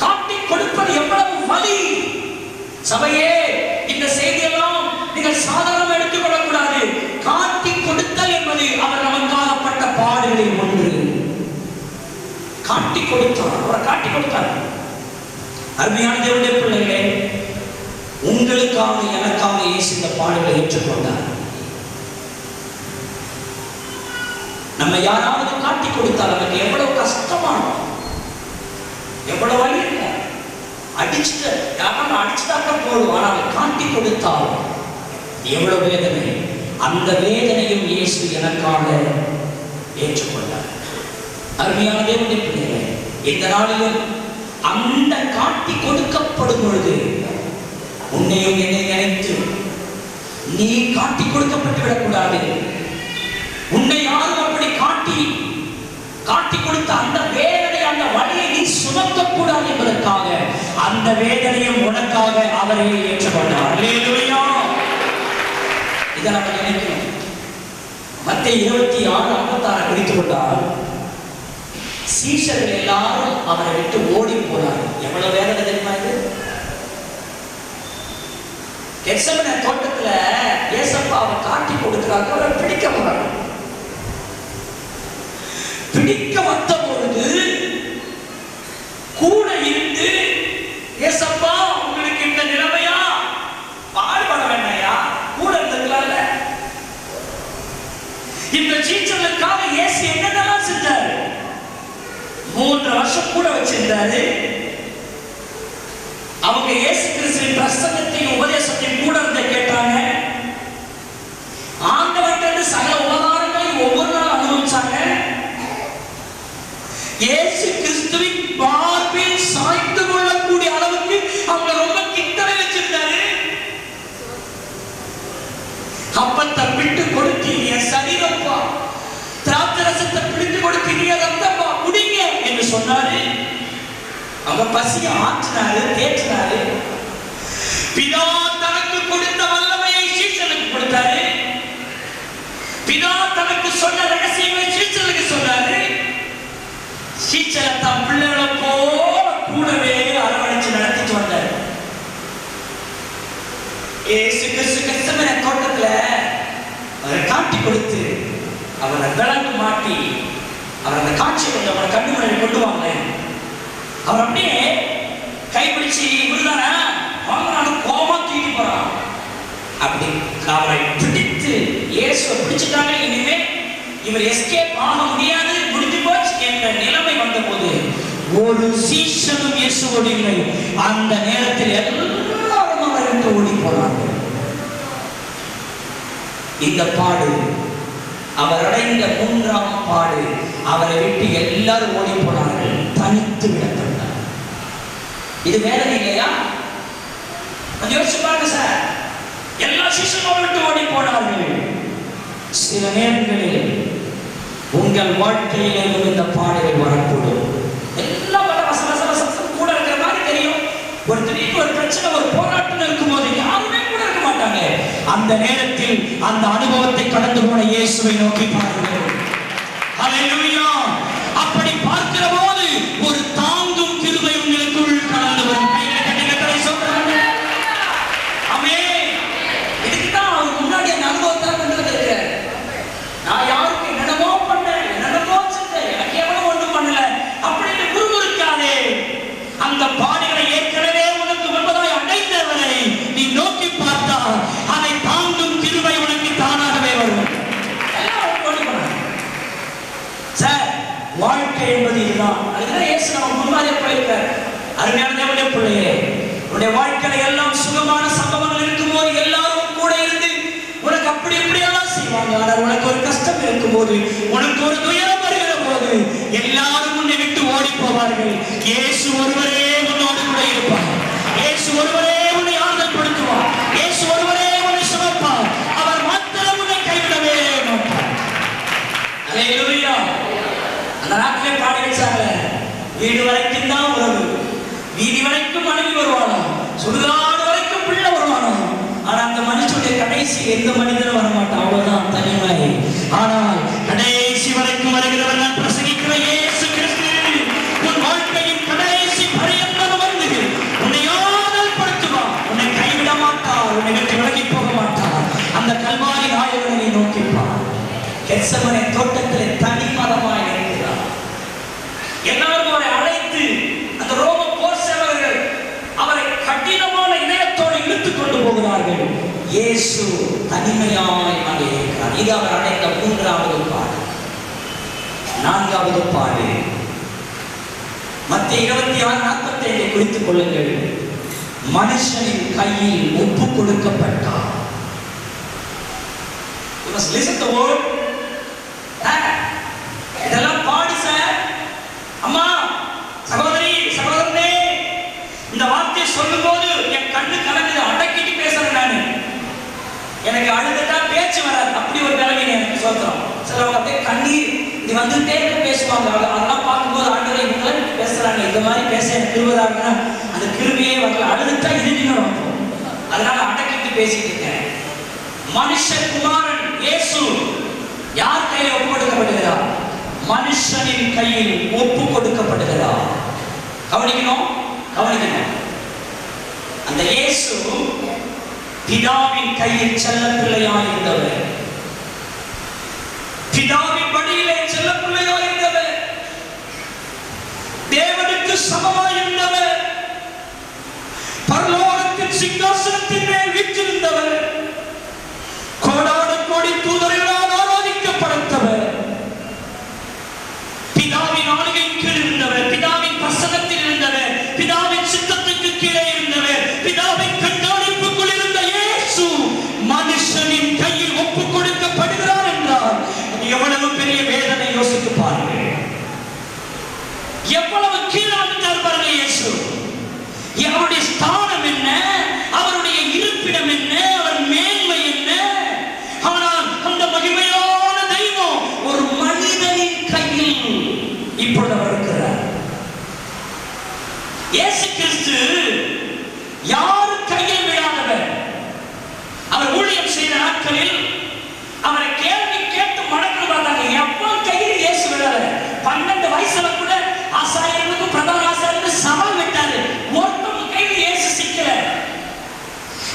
காட்டி கொடுப்பது எவ்வளவு வலி. சபையே, இந்த செய்தியெல்லாம் நீங்கள் சாதாரண எடுத்துக்கொள்ள கூடாது. காட்டி கொடுத்தல் என்பது அவர் நமக்காகப்பட்ட பாடுகளில் ஒன்று. காட்டி கொடுத்தார், அவர் காட்டி கொடுத்தார். அருமையான தேவனுடைய பிள்ளைகளே, உங்களுக்காக எனக்காக இயேசு இந்த பாடுகளை ஏற்றுக்கொண்டார். நம்ம யாராவது காட்டி கொடுத்தால் நமக்கு எவ்வளவு கஷ்டமான, எவ்வளவு வலி இல்லை. அடிச்சுட்டு யாராவது அடிச்சுட்டாக்க போதும், ஆனால் காட்டி கொடுத்தால் எவ்வளவு வேதனை. அந்த வேதனையும் இயேசு எனக்காக ஏற்றுக்கொண்டார். அருமையான தேவனுடைய பிள்ளைகளே, இந்த நாளிலும் அந்த காட்டி கொடுக்கப்படும் பொழுது உன்னையும் என்னை நினைத்து நீ காட்டி கொடுக்கப்பட்டு விடக்கூடாது. உன்னை யாரும் அப்படி காட்டி கொடுத்த அந்த வேதனை, அந்த வலியை நீ சுமக்கக்கூடாது என்பதற்காக அந்த வேதனையும் உனக்காக அவரே ஏற்றுக்கொண்டார். அல்லேலூயா. இதை நம்ம நினைக்கணும். மத்தேயு 26:56 பிடித்துக் கொண்டால் சீஷர்கள் எல்லாரும் அவரை விட்டு ஓடி போனார்கள். எவ்வளவு வேதனை தெரியுமா இது? கெத்செமனே தோட்டத்துல ஏசப்பாவை காட்டி கொடுக்கிறாங்க, அவரை பிடிக்க போறாங்க. பிடிக்க வந்த பொழுது கூட இருந்து, ஏசப்பா உங்களுக்கு இந்த நிலைமையா, பாடுபட வேண்டாயா, கூட இருந்திருக்கலாம்ல. இந்த சீச்சர்களுக்காக இயேசு என்னென்னலாம் செஞ்சாரு? 3 வருஷம் கூட வச்சிருந்தாரு. அவங்க இயேசு கிறிஸ்துவின் பிரசங்கத்தையும் உபதேசத்தையும் கூட இருந்து கேட்டாங்க. ஆண்டவர்கிட்ட சகல உபகாரங்களையும் ஒவ்வொரு நாள் அனுபவிச்சாங்க. இயேசு கிறிஸ்துவின் பார்வையில் சாய்ந்து கொள்ளக்கூடிய அளவுக்கு அவங்க ரொம்ப கிட்டவே வச்சிருந்தாரு. அப்பத்தை விட்டு கொடுத்தீங்க சரீரப்பா, திராட்சரசத்தை பிடித்து கொடுத்தீங்க ரத்தப்பா குடிங்க என்று சொன்னாரு. அவங்க பசியை ஆற்றினாரு, தேற்றினாரு. பிதா தனக்கு கொடுத்த வல்லமையை சீஷனுக்கு கொடுத்தாரு. பிதா தனக்கு சொன்ன ரகசியங்களை சீஷனுக்கு சொன்னாரு. சீஷனை தம் பிள்ளைகளை போல கூடவே அரவணைச்சு நடத்திட்டு வந்தார். இயேசு கிறிஸ்து கெத்செமனே தோட்டத்துல அவரை காட்டி கொடுத்து அவரை விளக்கு மாட்டி அவர் அந்த காட்சியை கொஞ்சம் அவரை கண்ணு முன்னாடி கொண்டு வாங்க. அவர் அப்படியே கைப்பிடிச்சு விடுதானே வாங்கினாலும் கோபமா தூக்கி போறான். அப்படி அவரை பிடித்து இயேசுவை பிடிச்சிட்டாங்க. இனிமே இவர் எஸ்கேப் ஆக முடியாது, முடிஞ்சு போச்சு என்ற நிலைமை வந்த போது ஒரு சீஷனும் இயேசுவோடு இல்லை. அந்த நேரத்தில் எல்லாரும் அவரை விட்டு ஓடி போனாங்க. இந்த பாடு, அவர் அடைந்த 3ஆம் பாடு, அவரை விட்டு எல்லாரும் ஓடி போனார்கள், தனித்து விடப்பட்டார். இது வேதனை இல்லையா? கொஞ்சம் யோசிச்சு பாருங்க சார். எல்லா சிஷ்யர்களும் விட்டு ஓடி போனார்கள். சில நேரங்களில் உங்கள் வாழ்க்கையிலே இந்த பாடுகள் வரக்கூடும். எல்லாம் கூட இருக்கிற மாதிரி தெரியும். ஒரு திடீர்னு ஒரு பிரச்சனை, ஒரு போராட்டம் இருக்கும்போது யாருமே கூட இருக்க மாட்டாங்க. அந்த நேரத்தில் அந்த அனுபவத்தை கடந்து போன இயேசுவை நோக்கி பாருங்கள். ஹல்லேலூயா. அப்படி பார்க்கிற போது ஒரு தாங்கும் கிருபை உங்களுக்குள் கடந்து வரும். கைகளை சொல்றாங்க. ஆமென். இதுக்கு தான் அவர் முன்னாடி அந்த அனுபவத்தை கொண்டு வந்திருக்கிறார். நான் யாருக்கு என்னென்னமோ பண்ணேன், என்னென்னமோ செஞ்சேன், எனக்கு எவ்வளவு ஒன்றும் பண்ணல அப்படின்னு முறுமுறுக்காதே. அந்த பாடுகளை ஏற்கனவே உனக்கு முன்பதாய் அடைந்தவரை நீ நோக்கி பார்த்தால் அதை தாங்கும் கிருபை உனக்கு தானாகவே வரும். சார், வாழ்க்கை என்பது இதுதான். அதுதான் இயேசு நம்ம முன்னாலே போயிருக்கார். அருமையான தேவனுடைய பிள்ளையே, உன்னுடைய வாழ்க்கையில எல்லாம் சுகமான சம்பவங்கள் இருக்கும்போது எல்லாரும் கூட இருந்து உனக்கு அப்படி இப்படி எல்லாம் செய்வாங்க. ஆனால் உனக்கு ஒரு கஷ்டம் இருக்கும்போது, உனக்கு ஒரு துயரம் வருகிற போது எல்லாரும் உன்னை விட்டு ஓடி போவார்கள். இயேசு ஒருவரே உன்னோடு கூட இருப்பார். இயேசு ஒருவரே உன்னை ஆறுதல் படுத்துவார். இயேசு ஒருவரே உன்னை சுமப்பார். அவர் மாத்திரம் உன்னை கைவிடவே மாட்டார். வீடு வரைக்கும் தான் உறவு, வீதி வரைக்கும் மனைவி வருவானா, சுடுகாடு வரைக்கும் பிள்ளை வருவானா. ஆனா அந்த மனுஷனுடைய கடைசி எந்த மனிதனும் வரமாட்டான். அவ்வளவுதான் தனிமை. ஆனால் கடைசி வரைக்கும் வருகிறவர் நான் பிரசங்கிக்கிற இயேசு கிறிஸ்து உன் வாழ்க்கையின் கடைசி பரியந்தம் வந்து உன்னை ஆதரப்படுத்துவார், உன்னை கைவிட மாட்டார், உன்னை விட்டு விலகி போக மாட்டார். அந்த கல்வாரி நாயகனை நோக்கிப்பார். கெத்செமனே தோட்டத்திலே தனிமரமாய் இருக்கிறார். எல்லாரும் அவரை அழைத்து அந்த ரோம போர் சேவகர்கள் அவரை கடினமான இதயத்தோடு இழுத்துக் கொண்டு போகிறார்கள். இயேசு தனிமையாய் அங்கே இருக்கிறார். இது அவர் அடைந்த 3வது பாடு. 4வது பாடு மத்திய 26:45 குறித்துக் கொள்ளுங்கள். மனுஷனின் கையில் ஒப்பு கொடுக்கப்பட்டார். You must listen to the word. இதெல்லாம் பாடி சார். அம்மா, சகோதரி, சகோதரனே, இந்த வார்த்தையை சொல்லும் போது என் கண்ணு கலங்குது. அடக்கிட்டு பேசுறேன் நானு. எனக்கு அழுதுட்டா பேச்சு வராது. அப்படி ஒரு நிலைமை எனக்கு சொல்றோம். சிலவங்க அப்படியே கண்ணீர் இது வந்துட்டே பேசுவாங்க. அதெல்லாம் பார்க்கும்போது ஆண்டவரே இவங்க பேசுறாங்க, இந்த மாதிரி பேச எனக்கு கிருபையா அந்த கிருபையே வரல. அழுதுட்டா இறுதியும் அதனால அடக்கிட்டு பேசிட்டு இருக்கேன். மனுஷகுமாரன் இயேசு யார் கையில் ஒப்பு கொடுக்கப்படுகிறார்? மனுஷனின் கையில் ஒப்பு கொடுக்கப்படுகிறார். கவனிக்கணும். அந்த இயேசு பிதாவின் கையில் செல்ல பிள்ளையாய் இருந்தவர், பிதாவின் வழியிலே செல்ல பிள்ளையாய் இருந்தவர், தேவனுக்கு சமமாய் இருந்தவர், பரலோகத்தின் சிங்காசனத்தின் மேல் வீற்றிருந்தவர், கோடான கோடி தூதர்களால் ஆராதிக்கப்பட்டவர், பிதாவின் ஆளுகையின் கீழ் இருந்தவர், பிதாவின் பிரசன்னத்தில் இருந்தவர், பிதாவின் சித்தத்துக்கு கீழே இருந்தவர், பிதாவின் கண்காணிப்புக்குள் இருந்த இயேசு மனுஷனின் கையில் ஒப்பு கொடுக்கப்படுகிறார் என்றால் எவ்வளவு பெரிய வேதனை யோசித்து பாருங்கள். எவ்வளவு கீழாவிட்டார் பாருங்கள் இயேசு. அவருடைய ஸ்தானம் என்ன, அவருடைய இருப்பிடம் என்ன, அவர் மேன்மை என்ன. ஆனால் அந்த மகிமையான தெய்வம் ஒரு மனிதனின் கையில் இப்பொழுது அவர் இருக்கிறார். இயேசு கிறிஸ்து யார் கையில் விழாதவர். அவர் ஊழியம் செய்த நாட்களில் அவரை கேள்வி கேட்டு மடக்கு பார்த்தாங்க. எப்ப கையில் இயேசு விழாத 12 வயசுல கூட ஆசாரியர்களுக்கு பிரதான ஆசாரியருக்கு சவால் விட்டாரு. ஒருத்தவங்க கையில் இயேசு சிக்கல.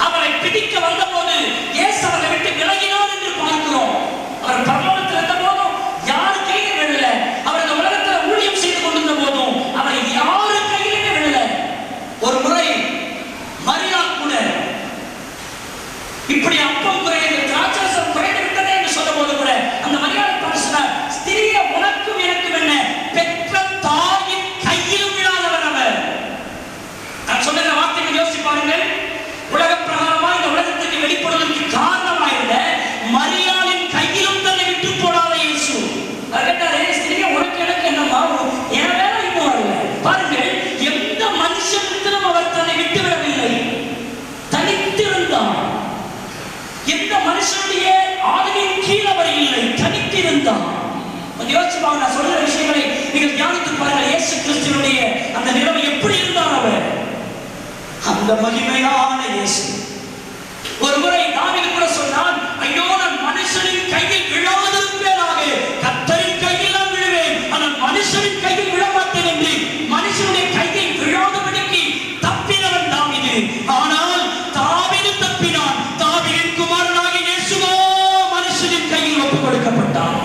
அவரை பிடிக்க வந்த போது இயேசு அவரை விட்டு விலகினார் என்று பார்க்கிறோம். அவர் பரலோகத்தில் இருந்த போதும் யாரு கையில் விழல. அவர் இந்த உலகத்தில் ஊழியம் செய்து கொண்டிருந்த போதும் அவர் யாரு கையிலுமே விழல. ஒரு முறை மரியாள் கூட இப்படி அப்பம் குறைந்து திராட்சரசம் குறைந்து விட்டதே என்று சொல்லும் போது கூட அந்த மரியாதை பரிசுனார், ஸ்திரீயே உனக்கும் எனக்கும் என்ன, பெற்ற தாயின் கையிலும் விழாதவர் அவர். நான் சொன்ன வார்த்தைகள் யோசிச்சு பாருங்கள். உலக பிரகாரமா இந்த உலகத்துக்கு வெளிப்படுவதற்கு காரணமாயிருந்த மரியாளின் கையிலும் தன்னை விட்டு போடாத இயேசு கேட்டாரே, ஸ்திரீயே உனக்கு எனக்கு என்னமா, என் வேலை இன்னும் வரல. பாருங்கள், எந்த மனுஷனுக்கும் அவர் தன்னை விட்டு விடவில்லை, தனித்திருந்தார். எந்த மனுஷனுடைய ஆளுகையின் கீழ் அவர் இல்லை, தனித்திருந்தார். கொஞ்சம் யோசிச்சு பாருங்க. நான் சொல்ற விஷயங்களை நீங்கள் தியானித்து பாருங்கள். இயேசு கிறிஸ்துவினுடைய அந்த நிலைமை எப்படி இருந்தார் அவர். அந்த மகிமையான இயேசு. ஒரு முறை தாவீது கூட சொன்னான், ஐயோ நான் மனுஷனின் கையில் விழாதிருப்பேனாக, கர்த்தரின் கையில் நான் விழுவேன், ஆனால் மனுஷனின் கையில் விழமாட்டேன் என்று மனுஷனுடைய கையில் விழாதபடிக்கு தப்பினவன் தாவீது. ஆனால் தாவீது தப்பினான். தாவீதின் குமாரனாக இயேசுவோ மனுஷனின் கையில் ஒப்புக் கொடுக்கப்பட்டான்.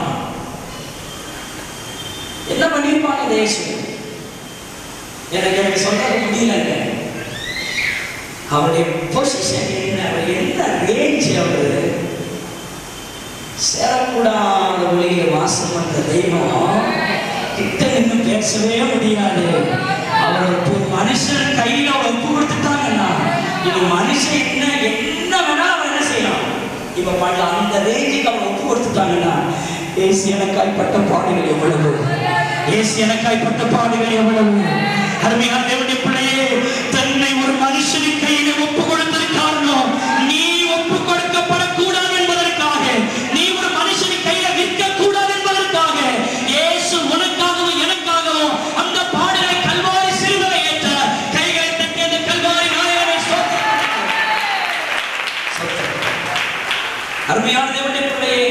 என்ன பண்ணிருப்பாங்க இயேசு? எனக்கு சொல்றது முடியலங்க. அவருடைய பொசிஷன் என்ன, அவர் என்ன ரேஞ்ச், அவரு சேரக்கூடாத ஒளியில் வாசம் பண்ற தெய்வம் கிட்ட நின்று பேசவே முடியாது. அவர் மனுஷன் கையில் அவர் ஒப்பு கொடுத்துட்டாங்கன்னா இது மனுஷன் என்ன வேணா அவர் என்ன செய்யலாம். இப்ப பண்ணல அந்த ரேஞ்சுக்கு அவர் ஒப்பு கொடுத்துட்டாங்கன்னா ஏசு எனக்காய் பட்ட பாடுகள் எவ்வளவு, ஏசு எனக்காய் பட்ட பாடுகள் எவ்வளவு. அருமையான தேவனுடைய பிள்ளையே, தன்னை ஒரு மனுஷனின் கையிலே ஒப்பு கொடுத்தது காரணம் நீ ஒப்பு கொடுக்கப்படக்கூடாது என்பதற்காக, நீ ஒரு மனுஷனின் கையில விற்க கூடாது என்பதற்காக இயேசு உனக்காகவும் எனக்காகவும் அந்த பாடுகளை அருமையான தேவனுடைய பிள்ளையே,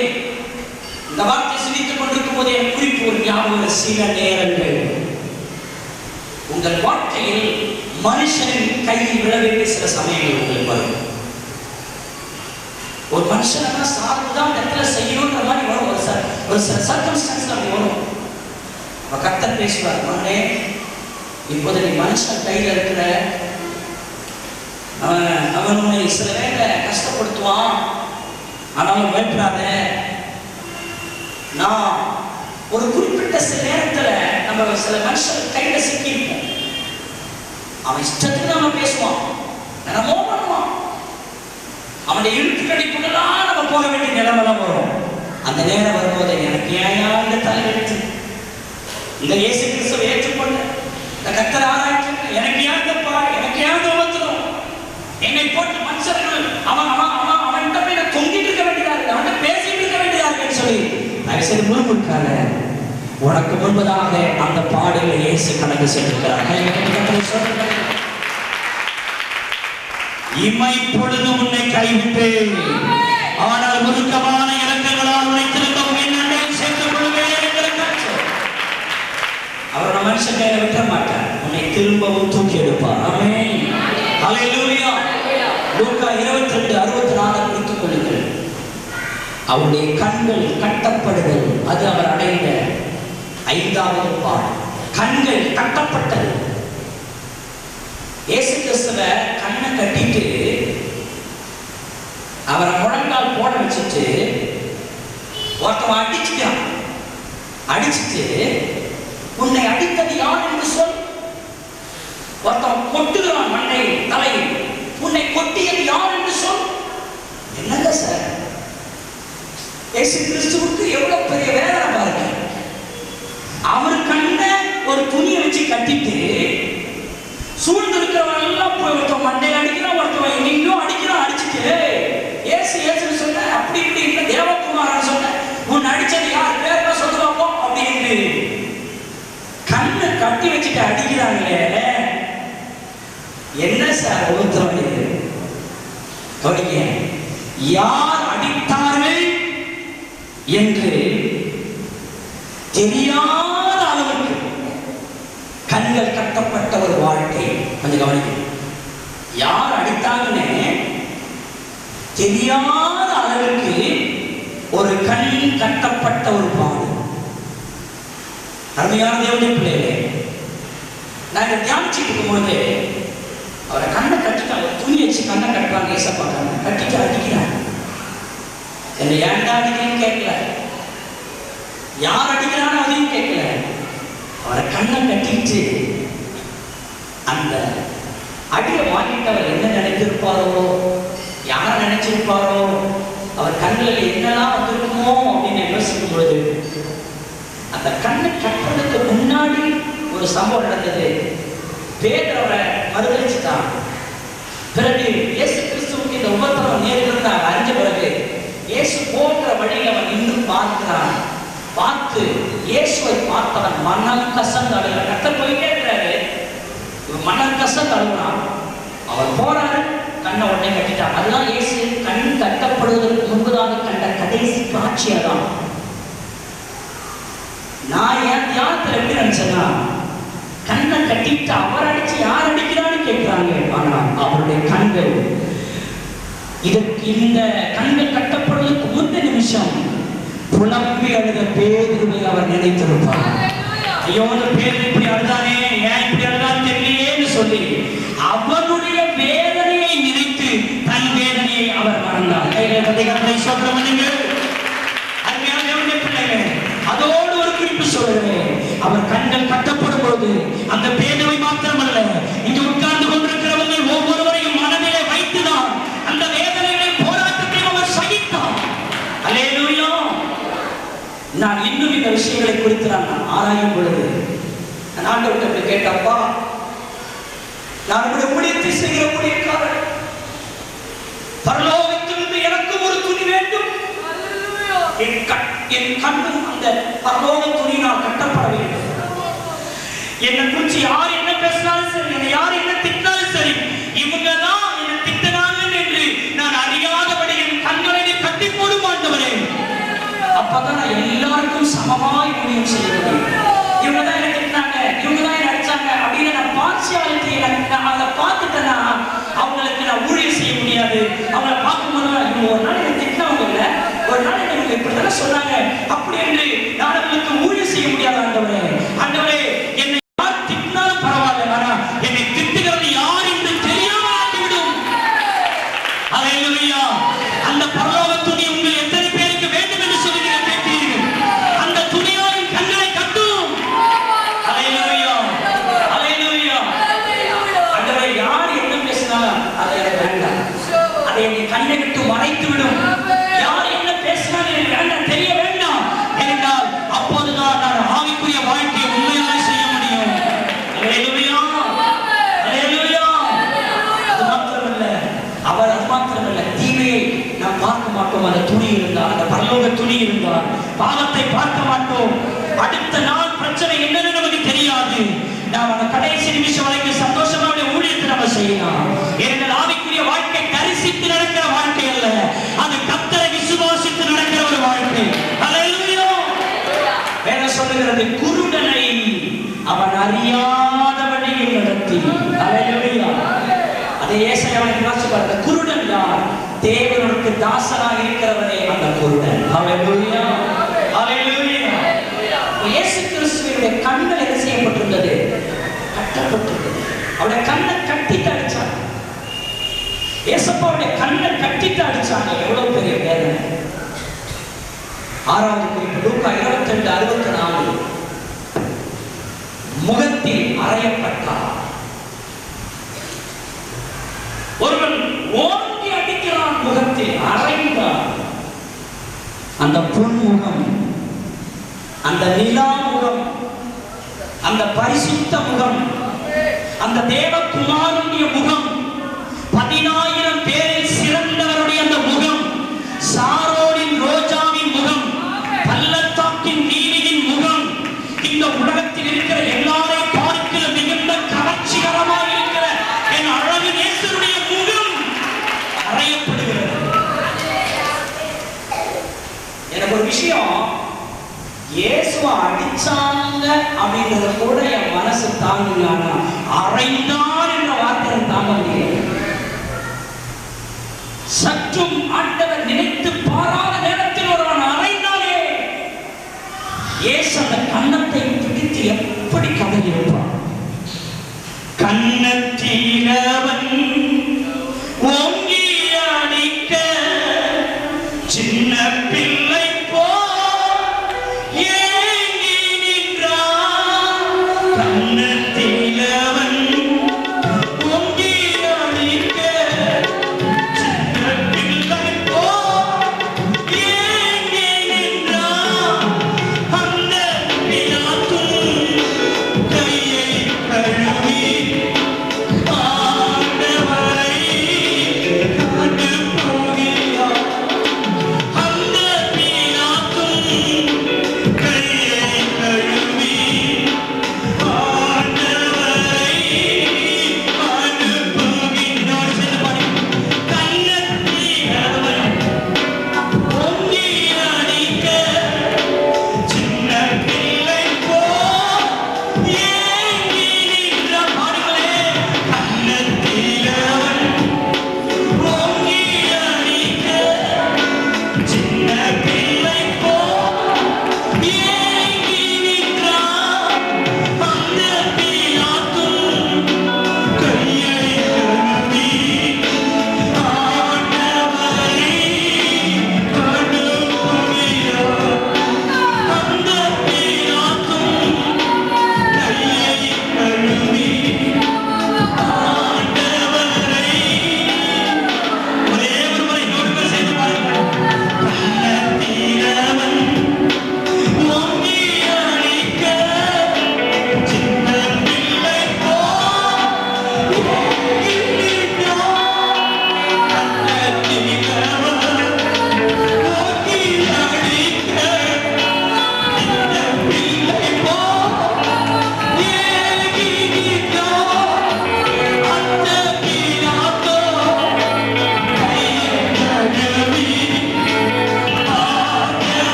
இந்த வார்த்தை சிந்தித்துக் கொண்டிருக்கும் போதே குறிப்பு ஒரு ஞாபகம். சில நேரங்கள் உங்கள் வாழ்க்கையில் மனுஷனின் கையில் விழ வேண்டிய சில சமயங்கள் உங்களுக்கு வரும். ஒரு மனுஷனா சார்புதான் இடத்துல செய்யணும்ன்ற மாதிரி வரும். ஒரு சில சர்க்கம்ஸ்டன்ஸ் அப்படி வரும். அப்ப கர்த்தர் பேசுவார், மகனே, இப்போது நீ மனுஷன் கையில் இருக்கிற, அவன் உன்னை சில வேலை கஷ்டப்படுத்துவான், ஆனாலும் பயப்படாத. நான் ஒரு குறிப்பிட்ட சில நேரத்துல நம்ம சில மனுஷன் கையில சிக்கியிருப்போம். அவன் இஷ்டத்துக்கு நம்ம பேசுவான், என்னமோ பண்ணுவான். அவனுடைய இழுத்து கடிப்புக்கெல்லாம் நம்ம போக வேண்டிய நிலைமெல்லாம் வரும். அந்த நேரம் வரும்போது எனக்கு ஏன் இந்த தலைவெடுத்து இந்த இயேசு கிறிஸ்துவை ஏற்றுக்கொண்டு இந்த கர்த்தரை ஆராய்ச்சி எனக்கு ஏன் இந்த பாடு, எனக்கு ஏன் இந்த உபத்திரம், என்னை போட்டு மனுஷர்கள் அவன்கிட்ட போய் நான் தொங்கிட்டு இருக்க வேண்டியதாக, அவன்கிட்ட பேசிட்டு இருக்க வேண்டியதாக சொல்லி தயவுசெய்து முழுமுழுக்காக உனக்கு முன்பதாக அந்த பாடுகளை இயேசு கணக்கு சென்றிருக்கிறார். இமை பொழுது உன்னை கைவிட்டு, ஆனால் முழுக்கமான இறக்கங்களால் உன்னை திரும்பவும் என்னை சேர்த்துக் கொள்வேன் என்கிற கர்த்தர். அவர் மனுஷன் கையில விட்ட மாட்டார், உன்னை திரும்பவும் தூக்கி எடுப்பார். ஆமென். ஹல்லேலூயா. லூக்கா 22:64 குறித்துக் கொள்ளுங்கள். அவருடைய கண்கள் கட்டப்படுதல், அது அவர் அடைந்த 5வது பாடு. கண்கள் கட்டப்பட்டது. இயேசு கிறிஸ்துவ கண்ணை கட்டிட்டு அவரை முழங்கால் போட வச்சுட்டு ஒருத்தவன் அடிச்சுட்டான். அடிச்சுட்டு உன்னை அடித்தது யார் என்று சொல். ஒருத்தவன் கொட்டுகிறான் மண்ணை தலையில், உன்னை கொட்டியது யார் என்று சொல். என்னங்க சார், இயேசு கிறிஸ்துவுக்கு எவ்வளவு பெரிய வேதனை பாருங்க. அவர் கண்ணை ஒரு துணியை வச்சு கட்டிட்டு சூழ்ந்து இருக்கிறவன் எல்லாம் போய் ஒருத்தன் மண்டையில் அடிக்கிறான், ஒருத்தவன் எங்கேயும் அடிக்கிறான். அடிச்சுட்டு ஏசுன்னு சொன்ன, அப்படி இப்படி இல்லை தேவகுமாரன் சொன்ன, உன் அடிச்சது யார் பேர் சொல்லுவாப்போ அப்படின்னு கண்ணை கட்டி வச்சுட்டு அடிக்கிறாங்களே. என்ன சார் உத்தரவு இது? கவனிக்க, யார் அடித்தார்கள் என்று தெரியாத அளவுக்கு கண்கள் கட்டப்பட்ட ஒரு வாழ்க்கை. கொஞ்சம் கவனிக்க, யார் அடித்தாங்கன்னு தெரியாத அளவுக்கு ஒரு கண் கட்டப்பட்ட ஒரு பாடு. அருமையான தேவனுடைய பிள்ளைகளே, நாங்கள் தியானிச்சுட்டு இருக்கும்போது அவரை கண்ணை கட்டிட்டாங்க, துணி வச்சு கண்ணை கட்டுறாங்க. ஏசப்பா கண்ணை கட்டிட்டு அடிக்கிறாங்க. என்னை ஏன்டா அடிக்கிறேன்னு கேட்கல, யார் அடிக்கிறான்னு அதையும் கேட்கல. அவரை கண்ணை கட்டிட்டு அந்த அடியை வாங்கிட்டு அவர் என்ன நினைத்திருப்பாரோ, யாரை நினைச்சிருப்பாரோ, அவர் கண்ணில் என்னெல்லாம் வந்திருக்குமோ அப்படின்னு யோசிக்கும் பொழுது அந்த கண்ணை கட்டுறதுக்கு முன்னாடி ஒரு சம்பவம் நடந்தது. பேதர் அவரை மறுதளிச்சுட்டான். பிறகு இயேசு கிறிஸ்துவுக்கு இந்த உபத்திரவம் நேரில் அறிஞ்ச பிறகு இயேசு போகிற வழியில் அவன் நின்று பார்க்கிறான். பார்த்து இயேசுவை பார்த்தவன் மனம் கசந்து அழுகிறான். கர்த்தர் போயிட்டே இருக்கிறாரு, மனம் கசந்து அழுகிறான். அவர் போறாரு, கண்ணை உடனே கட்டிட்டான். அதுதான் இயேசு கண் கட்டப்படுவதற்கு முன்பதாக கண்ட கடைசி காட்சியதான். நான் என் தியானத்தில் எப்படி நினைச்சேன்னா, கண்ணை கட்டிட்டு அவர் அடிச்சு யார் அடிக்கிறான்னு கேட்கிறாங்க. ஆனால் அவருடைய கண்கள், இதற்கு இந்த கண்கள் கட்டப்படுவதற்கு முந்த நிமிஷம் புலம்பி அழுத பேதுருவை அவர் நினைத்திருப்பார். ஐயோ, அந்த பேதுரு இப்படி அழுதானே, ஏன் இப்படி அழுதான்னு தெரியலையேன்னு சொல்லி அவனுடைய வேதனையை நினைத்து தன் வேதனையை அவர் மறந்தார். அதோடு ஒரு குறிப்பு சொல்லுகிறேன். அவர் கண்கள் கட்டப்படும் பொழுது அந்த பேதுருவை மாத்திரமல்ல, இங்கு உட்கார்ந்து கொண்டிருக்கிறவங்க ஒவ்வொருவரையும் மனதிலே வைத்துதான் அந்த வேதனைகளை போராட்டத்தையும் அவர் சகித்தார். அல்லேலூயா. நான் இன்னும் இந்த விஷயங்களை குறித்து நான் ஆராயும் பொழுது நான் ஆண்டவர்கிட்ட கேட்டப்பா, நான் உடைய ஊழியத்தை செய்கிற ஊழியக்காரன், பரலோகத்திலிருந்து எனக்கும் ஒரு துணி வேண்டும். என் கண்ணும் அந்த பரலோக துணியினால் கட்டப்பட வேண்டும். என்னை குறித்து யார் என்ன பேசினாலும் சரி, என்னை யார் என்ன திட்டினாலும் சரி, இவங்க தான் என்னை திட்டினாங்க என்று நான் அறியாதபடி என் கண்களை கட்டி போடு சுகமாய் ஊழியம் செய்ய முடியும். இவங்க தான் என்ன திட்டினாங்க, இவங்க தான் என்ன அடிச்சாங்க அப்படின்னு நான் பார்சியாலிட்டியை நான் அதை பார்த்துட்டேன்னா அவங்களுக்கு நான் ஊழியம் செய்ய முடியாது. அவங்களை பார்க்கும்போது இவங்க ஒரு நாள் என்ன திட்டினவங்க இல்லை, ஒரு நாள் எனக்கு இப்படி தானே சொன்னாங்க அப்படி என்று நான் அவங்களுக்கு ஊழியம் செய்ய முடியாது. ஆண்டவரே, ஆண்டவரே, என்னை யார் திட்டினாலும் பரவாயில்ல, ஆனா என்னை திட்டுகிறது யார் என்று தெரியாமல் ஆகிவிடும். அல்லேலூயா. அந்த பரலோக துணி உங்கள் எத்தனை பேருக்கு வேண்டும் என்று சொல்லி நீங்கள் கேட்கிறீர்கள். அந்த துணியால் கண்களை கட்டும். அல்லேலூயா, அல்லேலூயா. ஆண்டவரே, யார் என்ன பேசினாலும் அதை எனக்கு வேண்டாம், அதை என் கண்ணை விட்டு மறைத்து விடும். யார் என்ன பேசினாலும் எனக்கு வேண்டாம், தெரிய வேண்டாம் என்றால் அப்போதுதான் நான் ஆவிக்குரிய வாழ்க்கையை உண்மையாக செய்ய முடியும். அல்லேலூயா, அல்லேலூயா. அது மாத்திரமல்ல, அவர் அது மாத்திரமல்ல, தீமையை நாம் பார்க்க மாட்டோம். அந்த துணி இருந்தால், அந்த பரலோக துணி இருந்தால் பாவத்தை பார்க்க மாட்டோம். அடுத்த நாள் பிரச்சனை என்னன்னு நமக்கு தெரியாது. நாம் அந்த கடைசி நிமிஷம் வரைக்கும் சந்தோஷமா ஊழியத்தை நம்ம செய்யலாம். எங்கள் ஆவிக்குரிய வாழ்க்கை தரிசித்து நடக்கிற வாழ்க்கை அல்ல, அது கர்த்தரை விசுவாசித்து நடக்கிற ஒரு வாழ்க்கை. அல்லேலூயா. வேதம் சொல்லுகிறது, குருடனை அவன் அறியாத வழியில் நடத்தி. அல்லேலூயா. அதை ஏசாயாவின் வாசி பாருங்க. குருடன் யார்? தேவனுக்கு தாசனாக இருக்கிறவனே அந்த குருடன். அல்லேலூயா, அல்லேலூயா. இயேசு கிறிஸ்துவினுடைய கண்கள் என்ன செய்யப்பட்டிருந்தது? கட்டப்பட்டிருந்தது. அவருடைய கண்ணை கட்டிட்டு அடிச்சாங்க. ஏசப்பாவுடைய கண்ணை கட்டிட்டு அடிச்சாங்க. எவ்வளவு பெரிய வேதனை. 6வது குறிப்பு லூக்கா 22:64. முகத்தில் அறையப்பட்டார். ஒருவன் ஓங்கி அடிக்கிறான், முகத்தில் அறைந்தார். அந்த பொன்முகம், அந்த நிலா முகம், அந்த பரிசுத்த முகம், அந்த தேவகுமாரனுடைய முகம், 10,000 பேரில் சிறந்தவருடைய அந்த முகம், சாரோனின் ரோஜாவின் முகம், பள்ளத்தாக்கின் நீலியின் முகம், இந்த உலகத்தில் இருக்கிற எல்லாரை பார்க்கிற மிகுந்த கவர்ச்சிகரமாக இருக்கிற என் அழகு நேசருடைய முகம் அறையப்படுகிறது. எனக்கு ஒரு விஷயம், இயேசுவை அடிச்சாங்க அப்படின்றத கூட என் மனசு தாங்குங்க, அறைந்தான் என்ற வார்த்தையை தாங்க முடியாது. சற்றும் ஆண்டவர் நினைத்து பாராத நேரத்தில் ஒருவன் அறைந்தாலே இயேசு அந்த கன்னத்தை பிடித்து எப்படி கதறியிருப்பான். கன்னத்திலவன் ஓங்கி அடிக்க சின்ன பிள்ளை ஆண்டவர்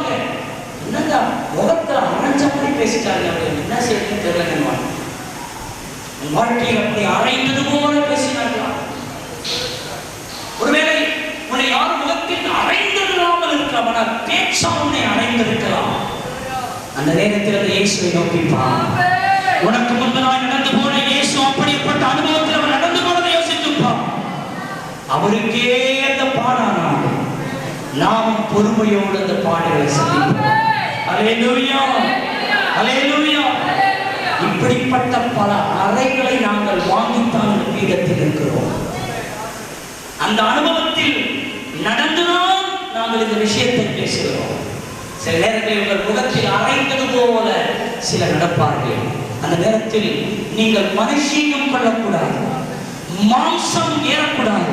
சொல்லுவாங்க, என்னங்க முகத்துல அரைஞ்ச மாதிரி பேசிட்டாங்க, அப்படின்னு என்ன செய்யணும்னு தெரியலன்னு. உன் வாழ்க்கையில் அப்படி அரைந்தது போல பேசினார்களா? ஒருவேளை உன்னை யார் முகத்தில் அரைந்திருக்காமல் இருக்கலாம், ஆனால் பேச்சா உன்னை அரைந்திருக்கலாம். அந்த நேரத்தில் அந்த இயேசுவை நோக்கிப்பான். உனக்கு முன்பதாக நடந்து போன இயேசு அப்படிப்பட்ட அனுபவத்தில் அவர் நடந்து போனதை யோசித்துப்பான். அவருக்கே அந்த பாடானார், நாம் பொறுமையோடு அந்த பாடுகளை சந்திப்போம். அல்லேலூயா, அல்லேலூயா. இப்படிப்பட்ட பல அறைகளை நாங்கள் வாங்கித்தான் பீடத்தில் இருக்கிறோம். அந்த அனுபவத்தில் நடந்துதான் நாங்கள் இந்த விஷயத்தை பேசுகிறோம். சில நேரங்களில் உங்கள் முகத்தில் அரைந்தது போல சில நடப்பார்கள். அந்த நேரத்தில் நீங்கள் மனுஷீகம் கொள்ளக்கூடாது, மாம்சம் ஏறக்கூடாது.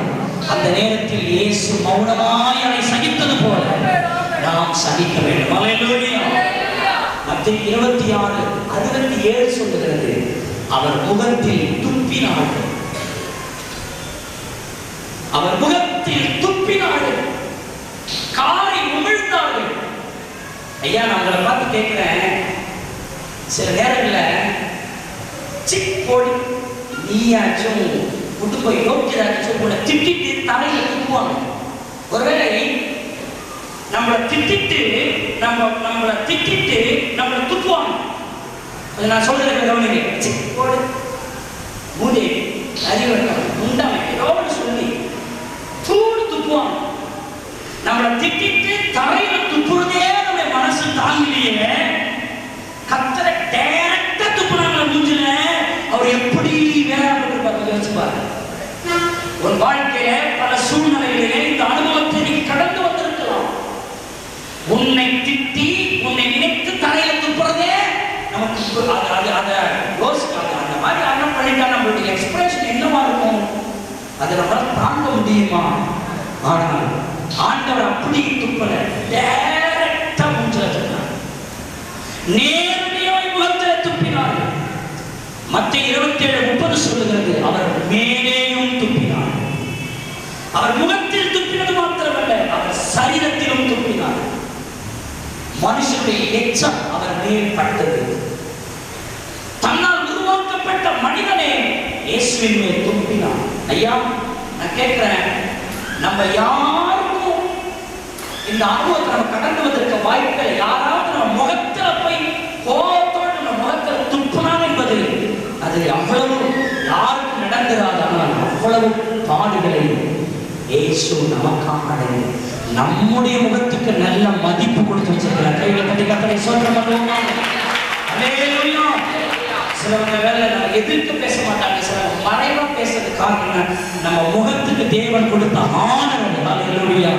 அந்த நேரத்தில் இயேசு மௌனமாய் அதை சகித்தது போல நாம் சகிக்க வேண்டும். அல்லேலூயா. மத்தேயு 26:67 சொல்லுகிறது, அவர் முகத்தில் துப்பினார்கள். அவர் முகத்தில் துப்பினார்கள், காரை உமிழ்ந்தார்கள். ஐயா, நான் உங்களை பார்த்து கேட்கிறேன், சில நேரங்களில் சிக் போடி நீயாச்சும் விட்டு போய் யோக்கியதாச்சும் உங்களை திட்டிட்டு தலையில துப்புவாங்க. ஒருவேளை நம்மளை திட்டிட்டு நம்மளை துப்புவாங்க. நான் சொல்றது கவனிங்க. சிக் போடு, மூடி, அறிவட்டம், உண்டாமை, ஏதோ சொல்லி தூடு துப்புவாங்க. நம்மளை திட்டிட்டு தலையில துப்புறதே நம்ம மனசு தாங்கலையே, கத்தரை டைரக்டா துப்புனாங்க மூஞ்சில, அவர் எப்படி வேலை யோசிச்சு பாருங்க. உன் வாழ்க்கையில பல சூழ்நிலைகளிலே இந்த அனுபவத்தை நீ கடந்து வந்திருக்கலாம். உன்னை திட்டி உன்னை நினைத்து தலையில துப்புறதே நமக்கு யோசிக்காது. அந்த மாதிரி அண்ணன் பண்ணிட்டா நம்மளுடைய எக்ஸ்பிரஷன் என்னவா இருக்கும், அதை நம்மளால தாங்க முடியுமா? ஆனால் ஆண்டவர் அப்படி துப்பல, டைரக்டா மூஞ்சில துப்பினார், நேரடியாய் முகத்தில துப்பினார். மத்தேயு 27:30 சொல்லுகிறது, அவர் மேலேயும் துப்பினார். அவர் முகத்தில் துப்பினது மாத்திரமல்ல, அவர் சரீரத்திலும் துப்பினார். மனுஷனுடைய எச்சம் அவர் மேல் பட்டது. தன்னால் உருவாக்கப்பட்ட மனிதனே இயேசுவின் மேல் துப்பினார். ஐயா, நான் கேட்கிறேன், நம்ம யாருக்கும் இந்த அனுபவத்தை நம்ம கடந்து வந்திருக்க வாய்ப்பை, யாராவது நம்ம முகத்துல போய் கோபத்தோடு நம்ம முகத்துல துப்புனான் என்பது அது அவ்வளவு யாருக்கும் நடந்துராது. ஆனால் அவ்வளவு பாடுகளை இயேசு நமக்காக நம்முடைய முகத்துக்கு நல்ல மதிப்பு கொடுத்து வச்சிருக்கிறார். கைகளை தட்டி கர்த்தரை ஸ்தோத்திரம் பண்ணுவோமா? அல்லேலூயா. சிலவங்க வேலை நம்ம எதிர்த்து பேச மாட்டாங்க, சிலவங்க மறைவா பேசுறது காரணம் நம்ம முகத்துக்கு தேவன் கொடுத்த ஆனந்தம். அல்லேலூயா.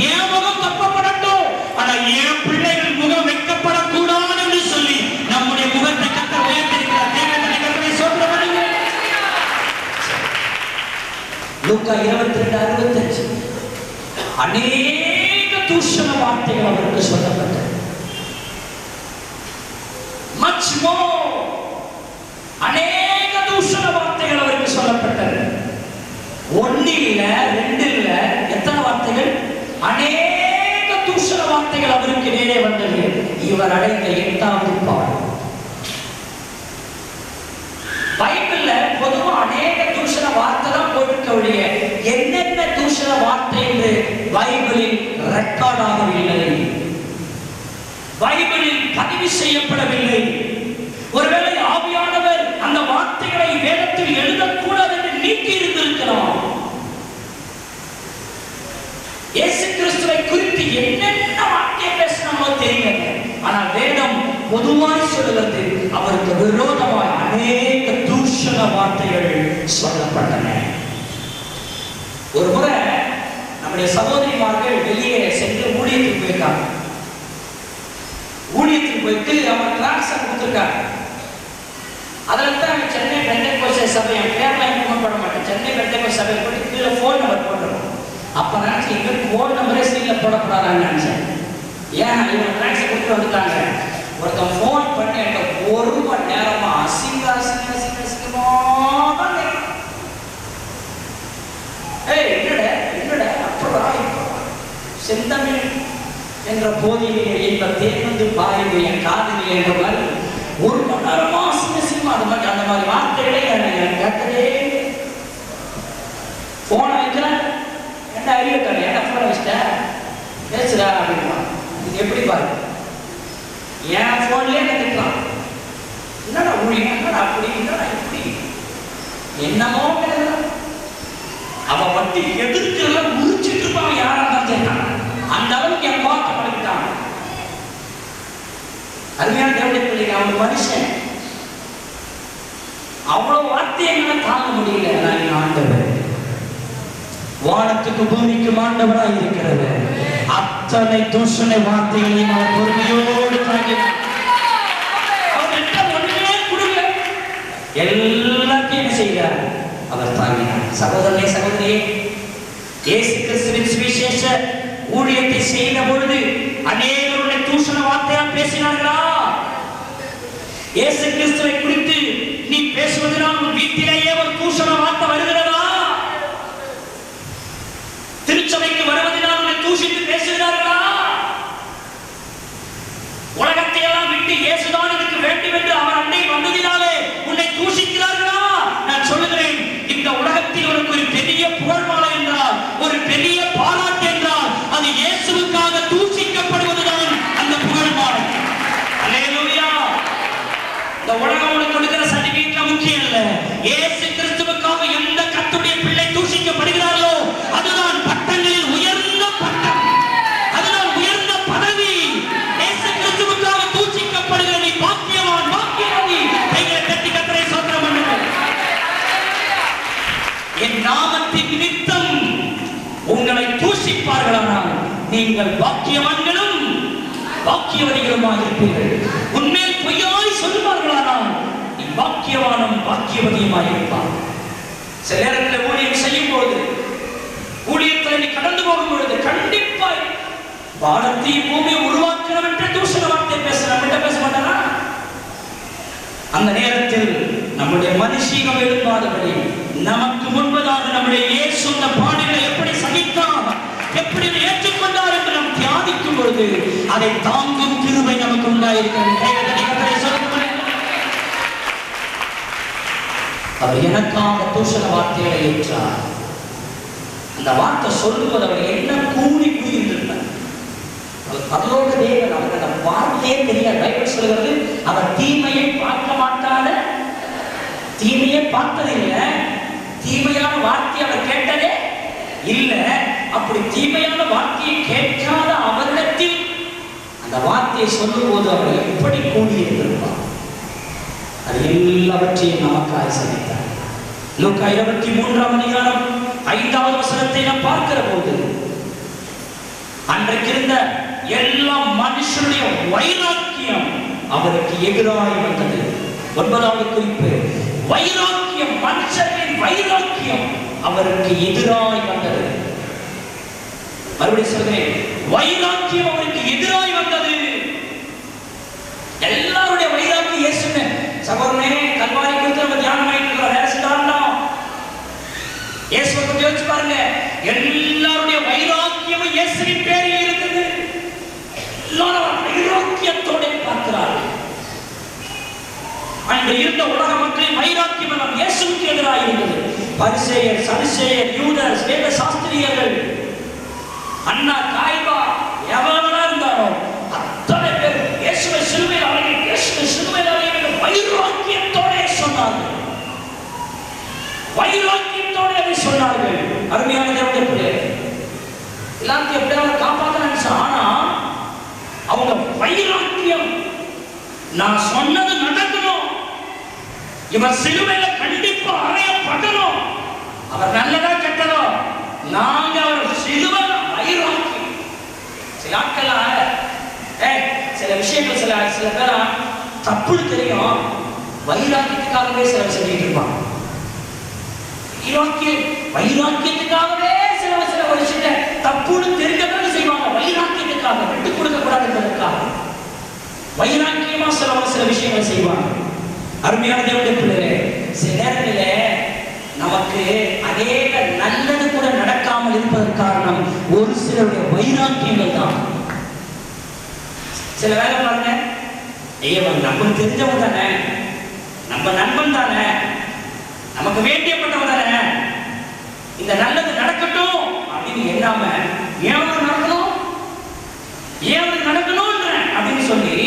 என் முகம் தப்பப்படட்டும், ஆனா என் பிள்ளைகள் முகம் வைக்கப்படக்கூடாது என்று சொல்லி நம்முடைய முகத்தை கர்த்தர் உயர்த்தியிருக்கிறார். கைகளை தட்டி கர்த்தரை ஸ்தோத்திரம் பண்ணுங்க. லூக்கா 22:65 அநேக தூஷண வார்த்தைகள் அவருக்கு சொல்லப்பட்டது. much more, அநேக தூஷண வார்த்தைகள் அவருக்கு சொல்லப்பட்டது. ஒன்னு இல்ல, ரெண்டு இல்ல, எத்தனை வார்த்தைகள்? அநேக தூஷண வார்த்தைகள் அவருக்கு நேரே வந்தது. இவர் அடைந்த 8வது பாடம். பைபிள்ல பொதுவா அநேக தூஷண வார்த்தை தான் போட்டிருக்கவுடைய என்னென்ன தூஷண வார்த்தை என்று பைபிளில் ரெக்கார்ட் ஆகவில்லை, பைபிளில் பதிவு செய்யப்படவில்லை. ஒருவேளை ஆவியானவர் அந்த வார்த்தைகளை வேதத்தில் எழுதக்கூடாது என்று நீக்கி இருந்திருக்கலாம். இயேசு கிறிஸ்துவை குறித்து என்னென்ன வார்த்தை பேசினாமோ தெரியல, ஆனால் வேதம் பொதுவாய் சொல்லுகிறது அவருக்கு விரோதமாய் அநேக தூஷண வார்த்தைகள் சொல்லப்பட்டன. ஒரு முறை நம்முடைய சகோதரிமார்கள் வெளியே சென்று ஊழியத்துக்கு போயிருக்காங்க. ஊழியத்துக்கு போயிட்டு அவங்க டிராக்ஸை கொடுத்துருக்காங்க. அதில் தான் சென்னை பெந்தேகோஸ்தே சபை, பேர்லாம் இன்ஃபார்ம் பண்ண மாட்டேன், சென்னை பெந்தேகோஸ்தே சபை போட்டு கீழே ஃபோன் நம்பர் போட்டுருக்கோம். அப்போ நினச்சி எங்களுக்கு ஃபோன் நம்பரே சீலில் போடக்கூடாதான்னு நினச்சேன். ஏன் இவங்க டிராக்ஸை கொடுத்து வந்துட்டாங்க. ஒருத்தன் ஃபோன் பண்ணி எனக்கு 1 மணி நேரமா அசிங்கமா தான் கேட்கணும். என்னடா அப்படா இப்போ செந்தமிழ் என்ற போதிலே இந்த தேர்ந்து பாருங்க என் காதலி என்ற மாதிரி ஒரு மணி நேரமா சினிமா அந்த மாதிரி வார்த்தைகளே கேட்டதே. போனை வைக்கிறேன், என்ன அறிவிட்டாங்க, என்ன போனை வச்சிட்டேன் பேசுறா அப்படின்னா இது எப்படி பாருங்க. என் போன்லயே கத்துக்கலாம், என்னடா ஊழியம், என்னடா அப்படி, என்னடா இப்படி, என்னமோ அவ வந்து எதிர்க்கிறத முடிச்சுட்டு இருப்பான். யாரா தான் செய்யறான், அந்த அளவுக்கு என் கோபத்தை படுத்திட்டான். அருமையான தேவனுடைய பிள்ளைங்க, அவன் மனுஷன் அவ்வளவு வார்த்தையை என்னால தாங்க முடியல. நான் ஆண்டவர், வானத்துக்கு பூமிக்கு ஆண்டவராய் இருக்கிறது, அத்தனை தூஷணை வார்த்தைகளையும் அவர் பொறுமையோடு தாங்கினார். எல்லாத்தையும் என்ன செய்கிறார், அவர் தாங்கினார். சகோதரனே சகோதரியே, இயேசு கிறிஸ்துவின் சுவிசேஷ ஊழியத்தை செய்த பொழுது அநேகருடைய தூஷண வார்த்தையால் பேசினார்களா? இயேசு கிறிஸ்துவை குறித்து நீ பேசுவதனால் உன் வீட்டிலேயே ஒரு தூஷண வார்த்தை வருகிறதா? திருச்சபைக்கு வருவதனால் உன்னை தூஷித்து பேசுகிறார்களா? உலகத்தை எல்லாம் விட்டு இயேசுதான் எனக்கு வேண்டும் என்று அவர் அன்னை வந்ததினாலே உன்னை தூஷிக்கிறார்களா? நான் சொல்லுகிறேன், இந்த உலகத்தில் உனக்கு ஒரு பெரிய புகழ்மாலை என்றால், ஒரு பெரிய பாராட்டு என்றால், அது இயேசுவுக்காக தூஷிக்கப்படுவதுதான் அந்த புகழ்மாலை. அல்லேலூயா. இந்த உலகம் உனக்கு கொடுக்கிற சர்டிபிகேட் முக்கியம் இல்ல. இயேசு கிறிஸ்துவுக்காக எந்த கர்த்தருடைய பிள்ளை தூஷிக்கப்படுகிறார்களோ அதுதான் பட்டங்களில் உயர்ந்த பட்டம், அதுதான் உயர்ந்த பதவி. இயேசு கிறிஸ்துவுக்காக தூஷிக்கப்படுகிற நீ பாக்கியவான், பாக்கியவாதி. கைகளை தட்டி கர்த்தரை ஸ்தோத்திரம் பண்ணுங்கள். என் நாமத்தின் நிமித்தம் உங்களை தூஷிப்பார்களானால் நீங்கள் பாக்கியவான்களும் பாக்கியவதிகளுமாக இருப்பீர்கள். உன்மேல் பொய்யாய் சொல்வார்களானால் நீ பாக்கியவானும் பாக்கியவதியுமாக இருப்பார். சில நேரத்தில் ஊழியம் செய்யும் போது, ஊழியத்தில் நீ கடந்து போகும் பொழுது கண்டிப்பாய் வானத்தையும் பூமியை உருவாக்கிறவற்றை தூஷண வார்த்தை பேச மாட்டானா? அந்த நேரத்தில் நம்முடைய மனுஷீகம் எழுப்பாதபடி நமக்கு முன்பதாக நம்முடைய இயேசு அந்த பாடுகளை எப்படி சகித்தார், எப்படி ஏற்றுக்கொண்டார் என்று நாம் தியானிக்கும் பொழுது அதை தாங்கும் கிருபை நமக்கு உண்டாயிருக்கிறது. அவர் எனக்காக தூஷண வார்த்தைகளை ஏற்றார். அந்த வார்த்தை சொல்லும்போது அவர் என்ன கூடி கூறியிருந்தார். அவர் பரலோக தேவன், அவருக்கு அந்த வார்த்தையே தெரியாது. பைபிள் சொல்கிறது அவர் தீமையை பார்க்க மாட்டாத, தீமையை பார்த்ததில்லை, தீமையான வார்த்தை அவர் கேட்டதே இல்லை. அப்படி தீமையான வார்த்தையை கேட்காத அவரிடத்தில் அந்த வார்த்தையை சொல்லும் போது அவர் எப்படி கூடியிருந்திருப்பார். அது எல்லாவற்றையும் நமக்காக சமைத்தார். லூக்கா 23:5 நாம் பார்க்கிற போது அன்றைக்கு இருந்த எல்லா மனுஷனுடைய வைராக்கியம் அவருக்கு எதிராய் வந்தது. 9வது குறிப்பு, வைராக்கியம், மனுஷனின் வைராக்கியம் அவருக்கு எதிராய் வந்தது. மறுபடியும் சொல்கிறேன், வைராக்கியம் அவருக்கு எதிராய் வந்தது. எல்லாருடைய வைராக்கியம் இயேசுன்னு. சகோதரனே, கல்வாரி குறித்து நம்ம தியானம் பண்ணிட்டு இருக்கிறோம். இயேசுவை பற்றி யோசிச்சு பாருங்க. எல்லாருடைய வைராக்கியமும் இயேசுவின் பேரில் இருக்குது. எல்லாரும் வைராக்கியத்தோட பார்க்கிறார்கள். அன்று இருந்த உலக மக்களின் வைராக்கியம் எல்லாம் இயேசுவுக்கு எதிராக இருந்தது. பரிசேயர், சதுசேயர், யூதர், வேத சாஸ்திரியர்கள், அண்ணா, காய்பா, எவனா இருந்தாலும் அத்தனை பேர் இயேசுவை சிலுவையில் அறைய, இயேசுவை சிலுவையில் அறைய வைராக்கியத்தோட சொன்னார்கள். வைராக்கியத்தோட அதை சொன்னார்கள். அருமையான தேவனுடைய பிள்ளைகளே, எல்லாத்தையும் எப்படியாவது காப்பாற்ற நினைச்சா, ஆனா அவங்க வைராக்கியம், நான் சொன்னது நடக்கணும், இவர் சிலுவையில கண்டிப்பா அறையப்படணும், அவர் நல்லதா கெட்டதோ நாங்க அவர் சிலுவையில வைராக்கியம். சில ஆட்கள் சில விஷயங்கள் சில பேரா தப்புன்னு தெரியும், வைராக்கியத்துக்காகவே சில செஞ்சுட்டு இருப்பாங்க. வைராக்கியத்துக்காகவே சில விஷயத்தை தப்புன்னு தெரிஞ்சவங்க செய்வாங்க. வைராக்கியத்துக்காக விட்டு கொடுக்க கூடாது என்பதற்காக வைராக்கியமா சில விஷயங்கள் செய்வாங்க. அருமையான தேவனுடைய பிள்ளைகளே, சில நேரங்களில் நமக்கு அநேக நல்லது கூட நடக்காமல் இருப்பதற்கு காரணம் ஒரு சிலருடைய வைராக்கியங்கள் தான். சில வேலை பாருங்க, நமக்கு தெரிஞ்சவங்க தானே, நம்ம நண்பன் தானே, நமக்கு வேண்டியப்பட்டவங்க தானே, இந்த நல்லது நடக்கட்டும் அப்படின்னு எண்ணாம ஏன் நடக்கணும் அப்படின்னு சொல்லி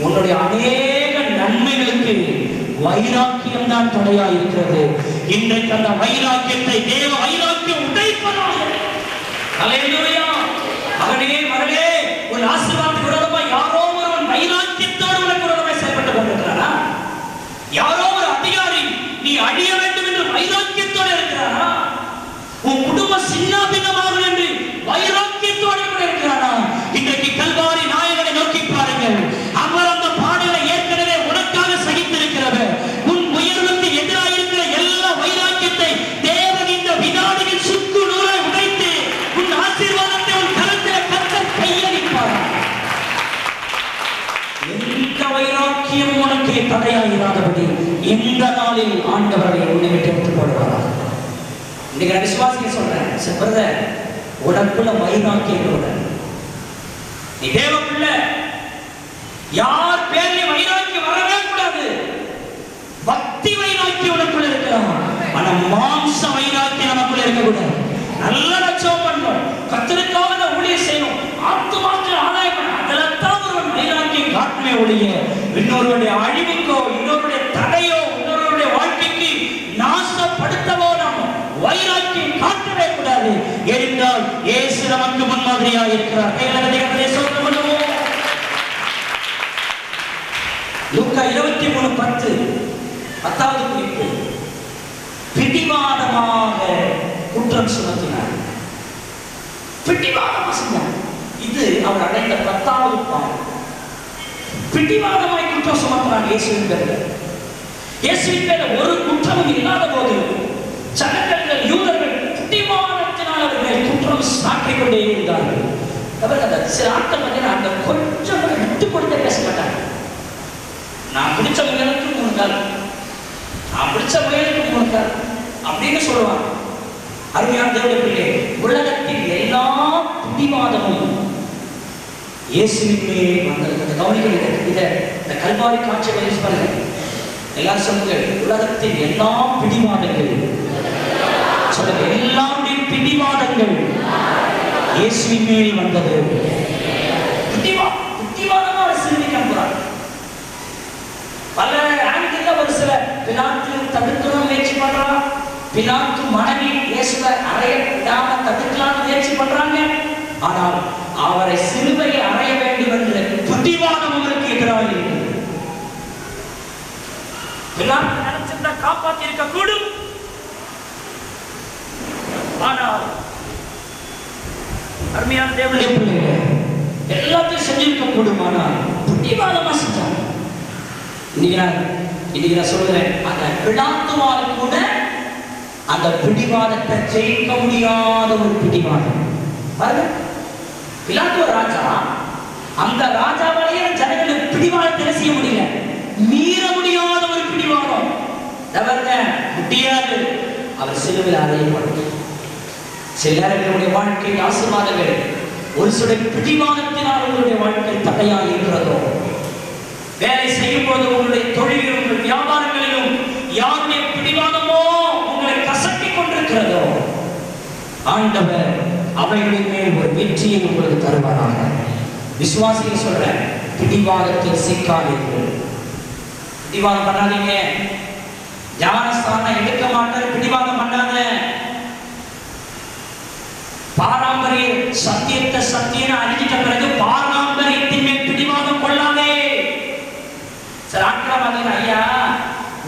உன்னுடைய அநேக நன்மைகளுக்கு வைராக்கியம் தான் தடையா இருக்கிறது. இன்றைக்கு அந்த வைராக்கியத்தை தேவ வைராக்கியம் உடைப்பதாக. அல்லேலூயா. மகனே ஒரு ஆசீர்வாதத்துக்கு விரோதமா யாரோ ஒருவன் வைராக்கியத்தோடு உனக்கு விரோதமாய் செயல்பட்டு கொண்டிருக்கிறானா? யாரோ ஒரு அதிகாரி நீ அழிய வேண்டும் என்று வைராக்கியத்தோடு இருக்கிறானா? உன் குடும்ப சின்னாபின்னமாகும் என்று வைராக்கியத்தோடு இருக்கிறானா? இன்றைக்கு கல்வாரி நாயகனை நோக்கி பாருங்கள். அவர் அந்த பாடலை ஏற்கனவே உனக்காக சகித்திருக்கிறவர். உன் உயர்வுக்கு எதிராக இருக்கிற எல்லா வைராக்கியத்தை தேவன் இந்த வினாடியில் சுக்கு நூறாய் உடைத்து உன் ஆசீர்வாதத்தை உன் கரத்தில் கர்த்தர் கையளிப்பார். எந்த வைராக்கியம் உனக்கு தடையாயிராதபடி இந்த நாளில் ஆண்டவரை உன்னை விட்டு விட்டு போடுவாரா? இன்னைக்கு நான் விசுவாசிக்க சொல்றேன், பிரதர், உனக்குள்ள வைராக்கியத்தோட நீ தேவ பிள்ளை, யார் பேர்ல வைராக்கியம் வரவே கூடாது. பக்தி வைராக்கியம் உனக்குள்ள இருக்கலாம், ஆனா மாம்ச வைராக்கியம் நமக்குள்ள இருக்க கூடாது. நல்ல லட்சம் பண்ணணும், கர்த்தருக்காக ஊழியம் செய்யணும், ஆத்துமாக்கள் ஆதாயம் பண்ணணும். அதெல்லாம் ஒரு வைராக்கியம் காட்டுமே ஒழிய இன்னொருவருடைய அழிவுக்கோ இன்னொருடைய தடையோ இன்னொருடைய வாழ்க்கைக்கு நாசப்படுத்தவோ நாம் வைராக்கியம் காட்டவே கூடாது. ஏனென்றால் இயேசு நமக்கு முன்மாதிரியாக இருக்கிறார். லூக்கா 23:10 10வது குறிப்பு, பிடிவாதமாக குற்றம் சுமத்தினார். பிடிவாதமாக செஞ்சார். இது அவர் அடைந்த 10வது பாவம். பிடிவாதமாய் குற்றம் சுமத்தினார் இயேசுவின் பேர்ல. இயேசுவின் பேர்ல ஒரு குற்றமும் இல்லாத போது ஜனங்கள் யூதர்கள் பிடிவாதத்தினால் அவர்களை குற்றம் சாட்டிக் கொண்டே இருந்தார்கள். சில ஆட்கள் பார்த்தீங்கன்னா அந்த கொஞ்சம் விட்டு கொடுத்தே பேச மாட்டாங்க. நான் பிடிச்ச முயலுக்கு 3 கால், நான் பிடிச்ச முயலுக்கு 3 கால் அப்படின்னு சொல்லுவாங்க. அருமையான தேவனுடைய பிள்ளை, உலகத்தின் எல்லா பிடிவாதமும் இயேசுவின் மேல் வந்தது. கவனிக்க இதை இந்த கல்வாரி காட்சியை யூஸ் பண்ணுங்க. எல்லாரும் சொல்லுங்க, உலகத்தின் எல்லா பிடிவாதங்கள் சொல்லுங்க, எல்லாருடைய பிடிவாதங்கள் இயேசுவின் மேல் வந்தது. பிடிவாதமா அவர் சிறுமிக்க போறார். பல ஆங்கில ஒரு சில பிலாத்து தடுக்கணும் முயற்சி பண்றான். பிலாத்து மனைவி இயேசுவை அறைய விடாம தடுக்கலாம் முயற்சி பண்றாங்க. ஆனால் அவரை சிலுவையை அறைய வேண்டும் என்ற பிடிவாதம் அவருக்கு எதிராக இருக்கிறது. பிலாத்து நினைச்சிருந்தா காப்பாற்றி இருக்க கூடும், ஆனால் அருமையான தேவனுடைய பிள்ளைகளே, எல்லாத்தையும் செஞ்சிருக்க கூடும், ஆனால் பிடிவாதமா செஞ்சாங்க. இன்னைக்கு நான் சொல்றேன், அந்த பிலாத்துவால் கூட அந்த பிடிவாதத்தை ஜெயிக்க முடியாத ஒரு பிடிவாதம். பிலாத்து ஒரு ராஜா, அந்த ராஜாவாலேயே ஜனங்களுக்கு பிடிவாதத்தை செய்ய முடியல, மீற முடியாத ஒரு பிடிவாதம் முடியாது. அவர் சிலுவையில் அறையப்படும். சில நேரங்களுடைய வாழ்க்கை ஆசீர்வாதங்கள் ஒரு சில பிடிவாதத்தினால் உங்களுடைய வாழ்க்கை தடையாக இருக்கிறதோ, வேலை செய்யும் போது உங்களுடைய தொழிலும் உங்கள் வியாபாரங்களிலும் யாருடைய பிடிவாதமோ உங்களை கசக்கிக் கொண்டிருக்கிறதோ, ஆண்டவர் அவைகளின் மேல் ஒரு வெற்றியை உங்களுக்கு தருவாராக. விசுவாசிகள் சொல்ற, பிடிவாதத்தில் சிக்காதீர்கள். பிடிவாதம் பண்ணாதீங்க. ஞானஸ்தானம் எடுக்க மாட்டார், பிடிவாதம் பண்ணாத. பாரம்பரிய சத்தியத்தை சத்தியம் அறிஞ்சிட்ட பிறகு பாரம்பரியத்தின் மேல் பிடிவாதம் கொள்ளாதே. சில ஆட்கள் பார்த்தீங்கன்னா, ஐயா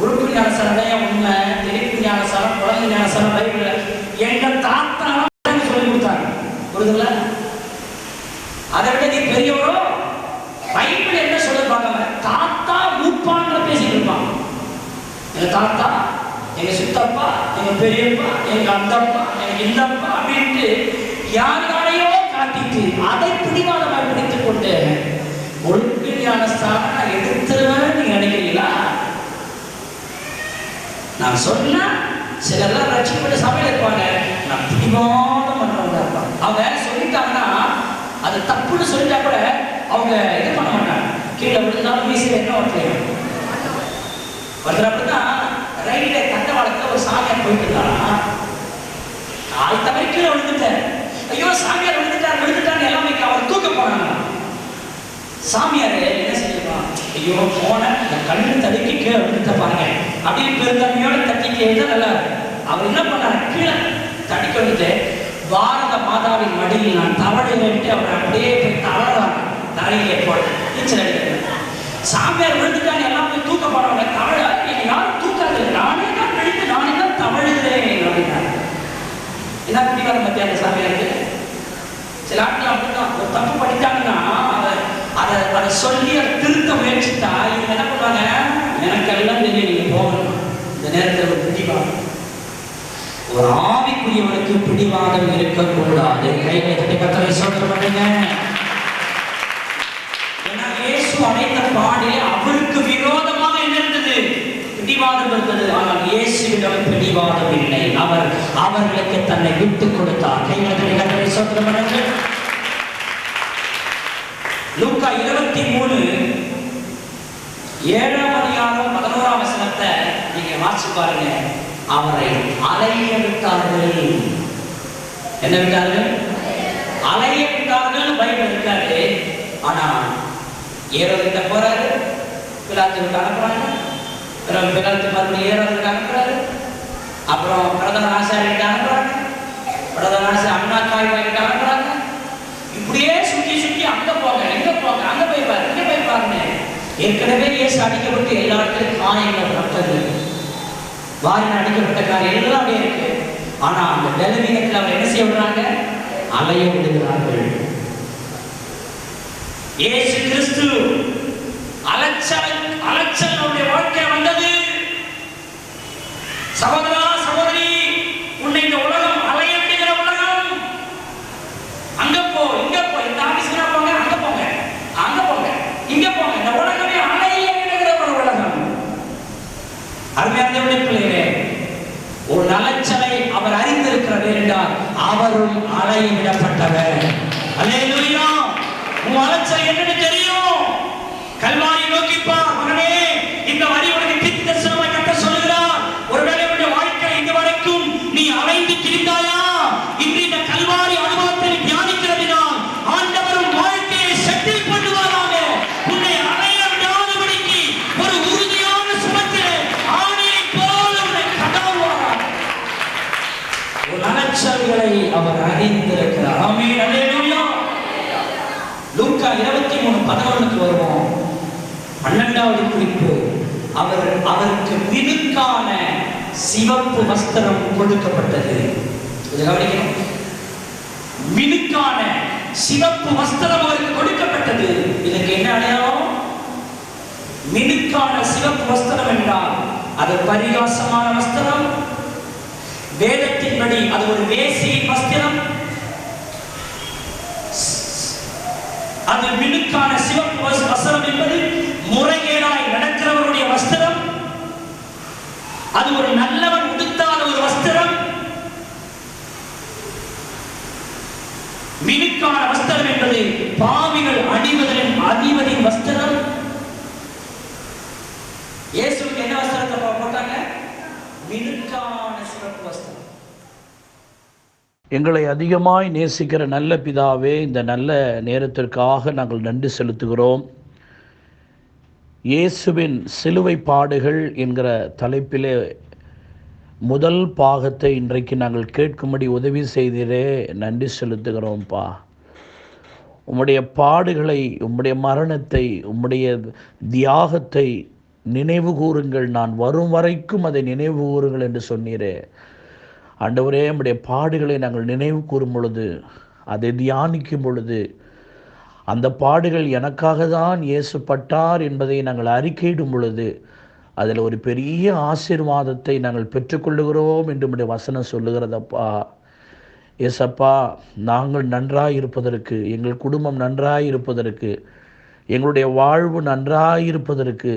உறுப்பு ஞானசாரம் தான் உண்மை, தெளிப்பு ஞானசாரம், குழந்தை ஞானசாரம் பைபிள் எங்க தாத்தா சொல்லி கொடுத்தாங்க. புரியுதுங்களா? அதை விட நீ பெரியவரோ பைபிள் என்ன சொல்ல பார்க்காம தாத்தா மூப்பான்ற பேசிட்டு இருப்பான். எங்க தாத்தா, எங்க சித்தப்பா, எங்க பெரியப்பா, எங்க அந்தப்பா, எங்க இந்தப்பா அப்படின்ட்டு யாரையோ காட்டிட்டு அதை பிடிவாதமாக பிடித்துக் கொண்டு ஒழுங்கு ஞானஸ்தானம் நான் எடுத்துருவேன் நீங்க நினைக்கிறீங்களா? நான் சொன்னா சிலர்லாம் ரட்சிக்கப்பட்ட சபையில் இருப்பாங்க, நான் பிடிவாதம் பண்றவங்க இருப்பாங்க. அவங்க சொல்லிட்டாங்கன்னா அது தப்புன்னு சொல்லிட்டா கூட அவங்க இது பண்ண கீழே விழுந்தாலும் மீசையில் என்ன ஒட்டலையும். ஒருத்தர் அப்படிதான் ரயில்ல தண்டவாளத்துல ஒரு சாமியார் போயிட்டு இருந்தாரா, கால் தவறி கீழே விழுந்துட்டார். ஐயோ சாமியார் விழுந்துட்டான்னு எல்லாமே அவர் தூக்க போனாங்க. சாமியார் என்ன செஞ்சிருப்பான், ஐயோ போன கண்ணு தடுக்கி கீழே விழுந்துட்ட பாருங்க அப்படின்னு பெருந்தன்மையோட தட்டிட்டு நல்லா. அவர் என்ன பண்ணாரு, கீழே தடுக்க விழுந்து பாரத மாதாவின் மடியில் நான் தவழைட்டு அவர் அப்படியே போய் தவறாங்க. தரையிலே போட நீச்சல் அடிக்கிறார். சாமியார் விழுந்துட்டான்னு எல்லாம் போய் தூக்க போறவங்க தவழ, நீங்க யாரும் தூக்காது, நானே தான் விழுந்து நானே தான் தவழுகிறேன் அப்படின்னாரு. என்ன பிடிவாத மத்திய அந்த சாமியாருக்கு. சில ஆட்கள் அப்படிதான் ஒரு தப்பு பண்ணிட்டாங்கன்னா அதை சொல்லி அதை திருத்த முயற்சித்தா இவங்க என்ன பண்ணுவாங்க, எனக்கெல்லாம் தெரியும் நீங்க போகணும். இந்த நேரத்தில் ஒரு பிடிவாதம், ஒரு ஆவிக்குரியவனுக்கு பிடிவாதம் இருக்கக்கூடாது. கைகளை தட்டி கர்த்தரை ஸ்தோத்திரம் பண்ணுங்க. ஏன்னா இயேசு அடைந்த பாடிலே அவருக்கு விரோதமாக என்ன இருந்தது, பிடிவாதம் இருந்தது. ஆனால் இயேசுவிடம் பிடிவாதம் இல்லை. அவர் அவர்களுக்கு தன்னை விட்டு கொடுத்தார். கைகளை தட்டி கர்த்தரை ஸ்தோத்திரம் பண்ணுங்க. லூக்கா 23:7 நீங்க வாசிச்சு பாருங்க. அவரை அலைய விட்டார்கள். என்ன விட்டார்கள்? அலைய விட்டார்கள் பைபிள் இருக்காரு. ஆனா ஏரோதுகிட்ட போறாரு, பிலாத்துக்கு அனுப்புறாங்க. பிலாத்து மறுபடியும் ஏரோதுக்கு அனுப்புறாரு. அப்புறம் பிரதான ஆசாரியர்கிட்ட அனுப்புறாங்க. பிரதான ஆசாரியர் அண்ணா காய்வாய்கிட்ட அனுப்புறாங்க. இப்படியே சுற்றி சுற்றி அங்க போங்க, எங்க போங்க, அங்க போய் பாரு, இங்க போய் பாருங்க. ஏற்கனவே இயேசு அடிக்கப்பட்டு எல்லா இடத்துலையும் காயங்கள் ரத்தது, வாரில் அடிக்கப்பட்ட காரியம் எல்லாம் அப்படியே இருக்கு. ஆனா அந்த பலவீனத்தில் அவர் என்ன செய்ய விடுறாங்க, அலைய விடுகிறார்கள். இயேசு கிறிஸ்து அலைச்சல் அவருடைய வாழ்க்கை வந்தது. சகோதரா சகோதரி, உன்னை இந்த உலகம் அலைய விடுகிற உலகம். அங்க போ, இங்க போ, இந்த ஆபீஸ்க்கு போங்க, அங்க போங்க, அங்க போங்க, இங்க போங்க. இந்த உலகமே அலைய விடுகிற ஒரு உலகம். அருமையான பிள்ளைகளே, ஒரு அலைச்சலை அவர் அறிந்திருக்கிறார் என்றால் அவரும் அலைய விடப்பட்டவர். அல்லேலூயா. உன் அலைச்சல் என்னன்னு தெரியும். கல்வாரி நோக்கி பார் மகனே. இந்த வரி உனக்கு தீர்க்க தரிசனமாய் கர்த்தர் சொல்கிறார். ஒருவேளை உன்னுடைய வாழ்க்கை இது வரைக்கும் நீ அலைந்து திரிந்தாயா, இன்று இந்த கல்வாரி அனுபவத்தை தியானிக்கிறதினால் ஆண்டவரும் வாழ்க்கையை செட்டில் பண்ணுவாராக. உன்னை அலைய விடாதபடிக்கு ஒரு உறுதியான சுமத்திலே ஆணையை போல உன்னை கடாவுவாராக. ஒரு அலைச்சல்களை அவர் அறிந்திருக்கிறார். ஆமென். அல்லேலூயா. லூக்கா 23:11 வருவோம். 12வது குறிப்பு, அவருக்கு மினுக்கான சிவப்பு வஸ்திரம் கொடுக்கப்பட்டது. கவனிக்கணும், மினுக்கான சிவப்பு வஸ்திரம் அவருக்கு கொடுக்கப்பட்டது. இதற்கு என்ன அடையாளம்? மினுக்கான சிவப்பு வஸ்திரம் என்றால் அது பரிகாசமான வஸ்திரம். வேதத்தின்படி அது ஒரு வேசியின் வஸ்திரம். அது மினுக்கான சிவப்பு வஸ்திரம் என்பது முறைகேடாய் நடக்கிறவருடைய வஸ்திரம். அது ஒரு நல்லவன் உடுத்தாத ஒரு வஸ்திரம். மினுக்கான வஸ்திரம் என்பது பாவிகள் அணிவதின் வஸ்திரம். இயேசுவுக்கு என்ன வஸ்திரத்தை போட்டாங்க? மினுக்கான சிவப்பு வஸ்திரம். எங்களை அதிகமாய் நேசிக்கிற நல்ல பிதாவே, இந்த நல்ல நேரத்திற்காக நாங்கள் நன்றி செலுத்துகிறோம். இயேசுவின் சிலுவை பாடுகள் என்கிற தலைப்பிலே முதல் பாகத்தை இன்றைக்கு நாங்கள் கேட்கும்படி உதவி செய்தீரே, நன்றி செலுத்துகிறோம்ப்பா. உம்முடைய பாடுகளை, உம்முடைய மரணத்தை, உம்முடைய தியாகத்தை நினைவு கூறுங்கள், நான் வரும் வரைக்கும் அதை நினைவு கூறுங்கள் என்று சொன்னீரே. ஆண்டவரே, நம்முடைய பாடுகளை நாங்கள் நினைவு கூறும் பொழுது, அதை தியானிக்கும் பொழுது, அந்த பாடுகள் எனக்காக தான் இயேசுப்பட்டார் என்பதை நாங்கள் அறிக்கையிடும் பொழுது அதில் ஒரு பெரிய ஆசீர்வாதத்தை நாங்கள் பெற்றுக்கொள்ளுகிறோம் என்று நம்முடைய வசனம் சொல்லுகிறதப்பா. ஏசப்பா, நாங்கள் நன்றாய் இருப்பதற்கு, எங்கள் குடும்பம் நன்றாய் இருப்பதற்கு, எங்களுடைய வாழ்வு நன்றாய் இருப்பதற்கு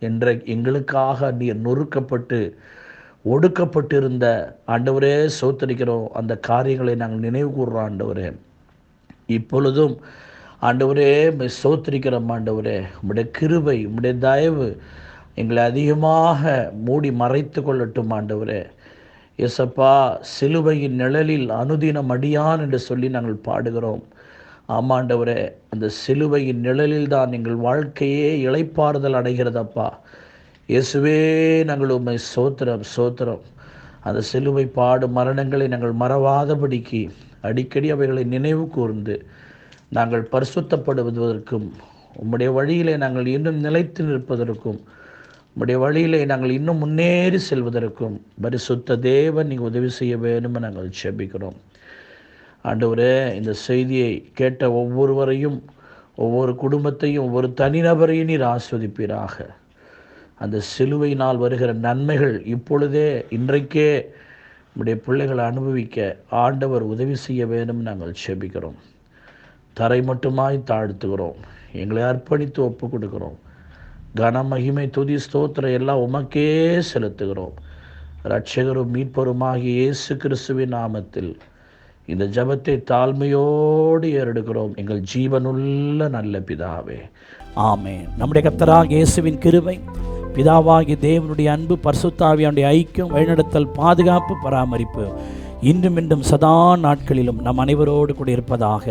என்ற எங்களுக்காக நீர் நொறுக்கப்பட்டு ஒடுக்கப்பட்டிருந்த ஆண்டவரே சோத்தரிக்கிறோம். அந்த காரியங்களை நாங்கள் நினைவு கூறுறோம் ஆண்டவரே. இப்பொழுதும் ஆண்டவரே உம்மை ஸ்தோத்திரிக்கிறோம். ஆண்டவரே உம்முடைய கிருபை, உம்முடைய தயவு எங்களை அதிகமாக மூடி மறைத்து கொள்ளட்டும். ஆண்டவரே இயேசப்பா, சிலுவையின் நிழலில் அனுதினம் அடியான் என்று சொல்லி நாங்கள் பாடுகிறோம். ஆமாண்டவரே, அந்த சிலுவையின் நிழலில் தான் எங்கள் வாழ்க்கையே இளைப்பாறுதல் அடைகிறதப்பா. இயேசுவே, நாங்கள் உம்மை சோத்திரம். அந்த சிலுவை பாடு மரணங்களை நாங்கள் மறவாதபடிக்கு அடிக்கடி அவைகளை நினைவு கூர்ந்து நாங்கள் பரிசுத்தப்படுவதற்கும், உம்முடைய வழியிலே நாங்கள் இன்னும் நிலைத்து நிற்பதற்கும், உம்முடைய வழியிலே நாங்கள் இன்னும் முன்னேறி செல்வதற்கும் பரிசுத்த தேவன் நீங்கள் உதவி செய்ய வேணும்னு நாங்கள் ஜெபிக்கிறோம். ஆண்டவரே, இந்த செய்தியை கேட்ட ஒவ்வொருவரையும், ஒவ்வொரு குடும்பத்தையும், ஒவ்வொரு தனிநபரையும் நீர் ஆஸ்வதிப்பீராக. அந்த சிலுவையினால் வருகிற நன்மைகள் இப்பொழுதே, இன்றைக்கே நம்முடைய பிள்ளைகளை அனுபவிக்க ஆண்டவர் உதவி செய்ய வேண்டும் நாங்கள் ஜெபிக்கிறோம். தரை மட்டுமாய் தாழ்த்துகிறோம். எங்களை அர்ப்பணித்து ஒப்பு கொடுக்கிறோம். கன மகிமை துதி ஸ்தோத்திரம் எல்லாம் உமக்கே செலுத்துகிறோம். இரட்சகரும் மீட்பருமாகிய இயேசு கிறிஸ்துவின் நாமத்தில் இந்த ஜெபத்தை தாழ்மையோடு ஏறெடுக்கிறோம் எங்கள் ஜீவனுள்ள நல்ல பிதாவே, ஆமென். நம்முடைய கர்த்தராகிய இயேசுவின் கிருபை, பிதாவாகிய தேவனுடைய அன்பு, பரிசுத்த ஆவியானுடைய ஐக்கியம், வழிநடத்தல், பாதுகாப்பு, பராமரிப்பு இன்றும் சதா நாட்களிலும் நம் அனைவரோடு கூட இருப்பதாக.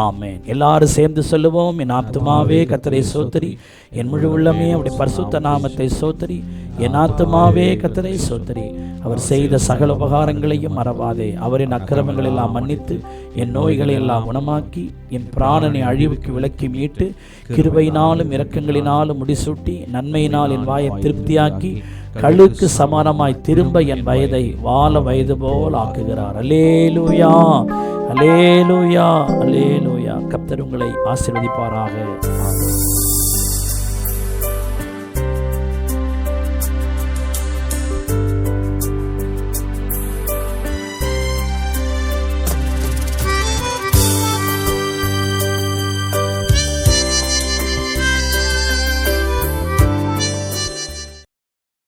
ஆமென். எல்லாரும் சேர்ந்து சொல்லுவோம். என் ஆத்துமாவே கர்த்தரை சோத்தரி, என் முழு உள்ளமே அவருடைய பரிசுத்த நாமத்தை சோத்தரி. என் ஆத்துமாவே கர்த்தரை சோத்தரி, அவர் செய்த சகல உபகாரங்களையும் மறவாதே. அவரின் அக்கிரமங்கள் எல்லாம் மன்னித்து, என் நோய்களை எல்லாம் குணமாக்கி, என் பிராணனை அழிவுக்கு விலக்கி மீட்டு, கிருபையினாலும் இரக்கங்களினாலும் முடிசூட்டி, நன்மையினால் என் வாயை திருப்தியாக்கி, கழுக்கு சமானமாய் திரும்ப என் வயதை வாழ வயது போல் ஆக்குகிறார். அல்லேலூயா, அல்லேலூயா, அல்லேலூயா. கர்த்தர் உங்களை ஆசீர்வதிப்பாராக.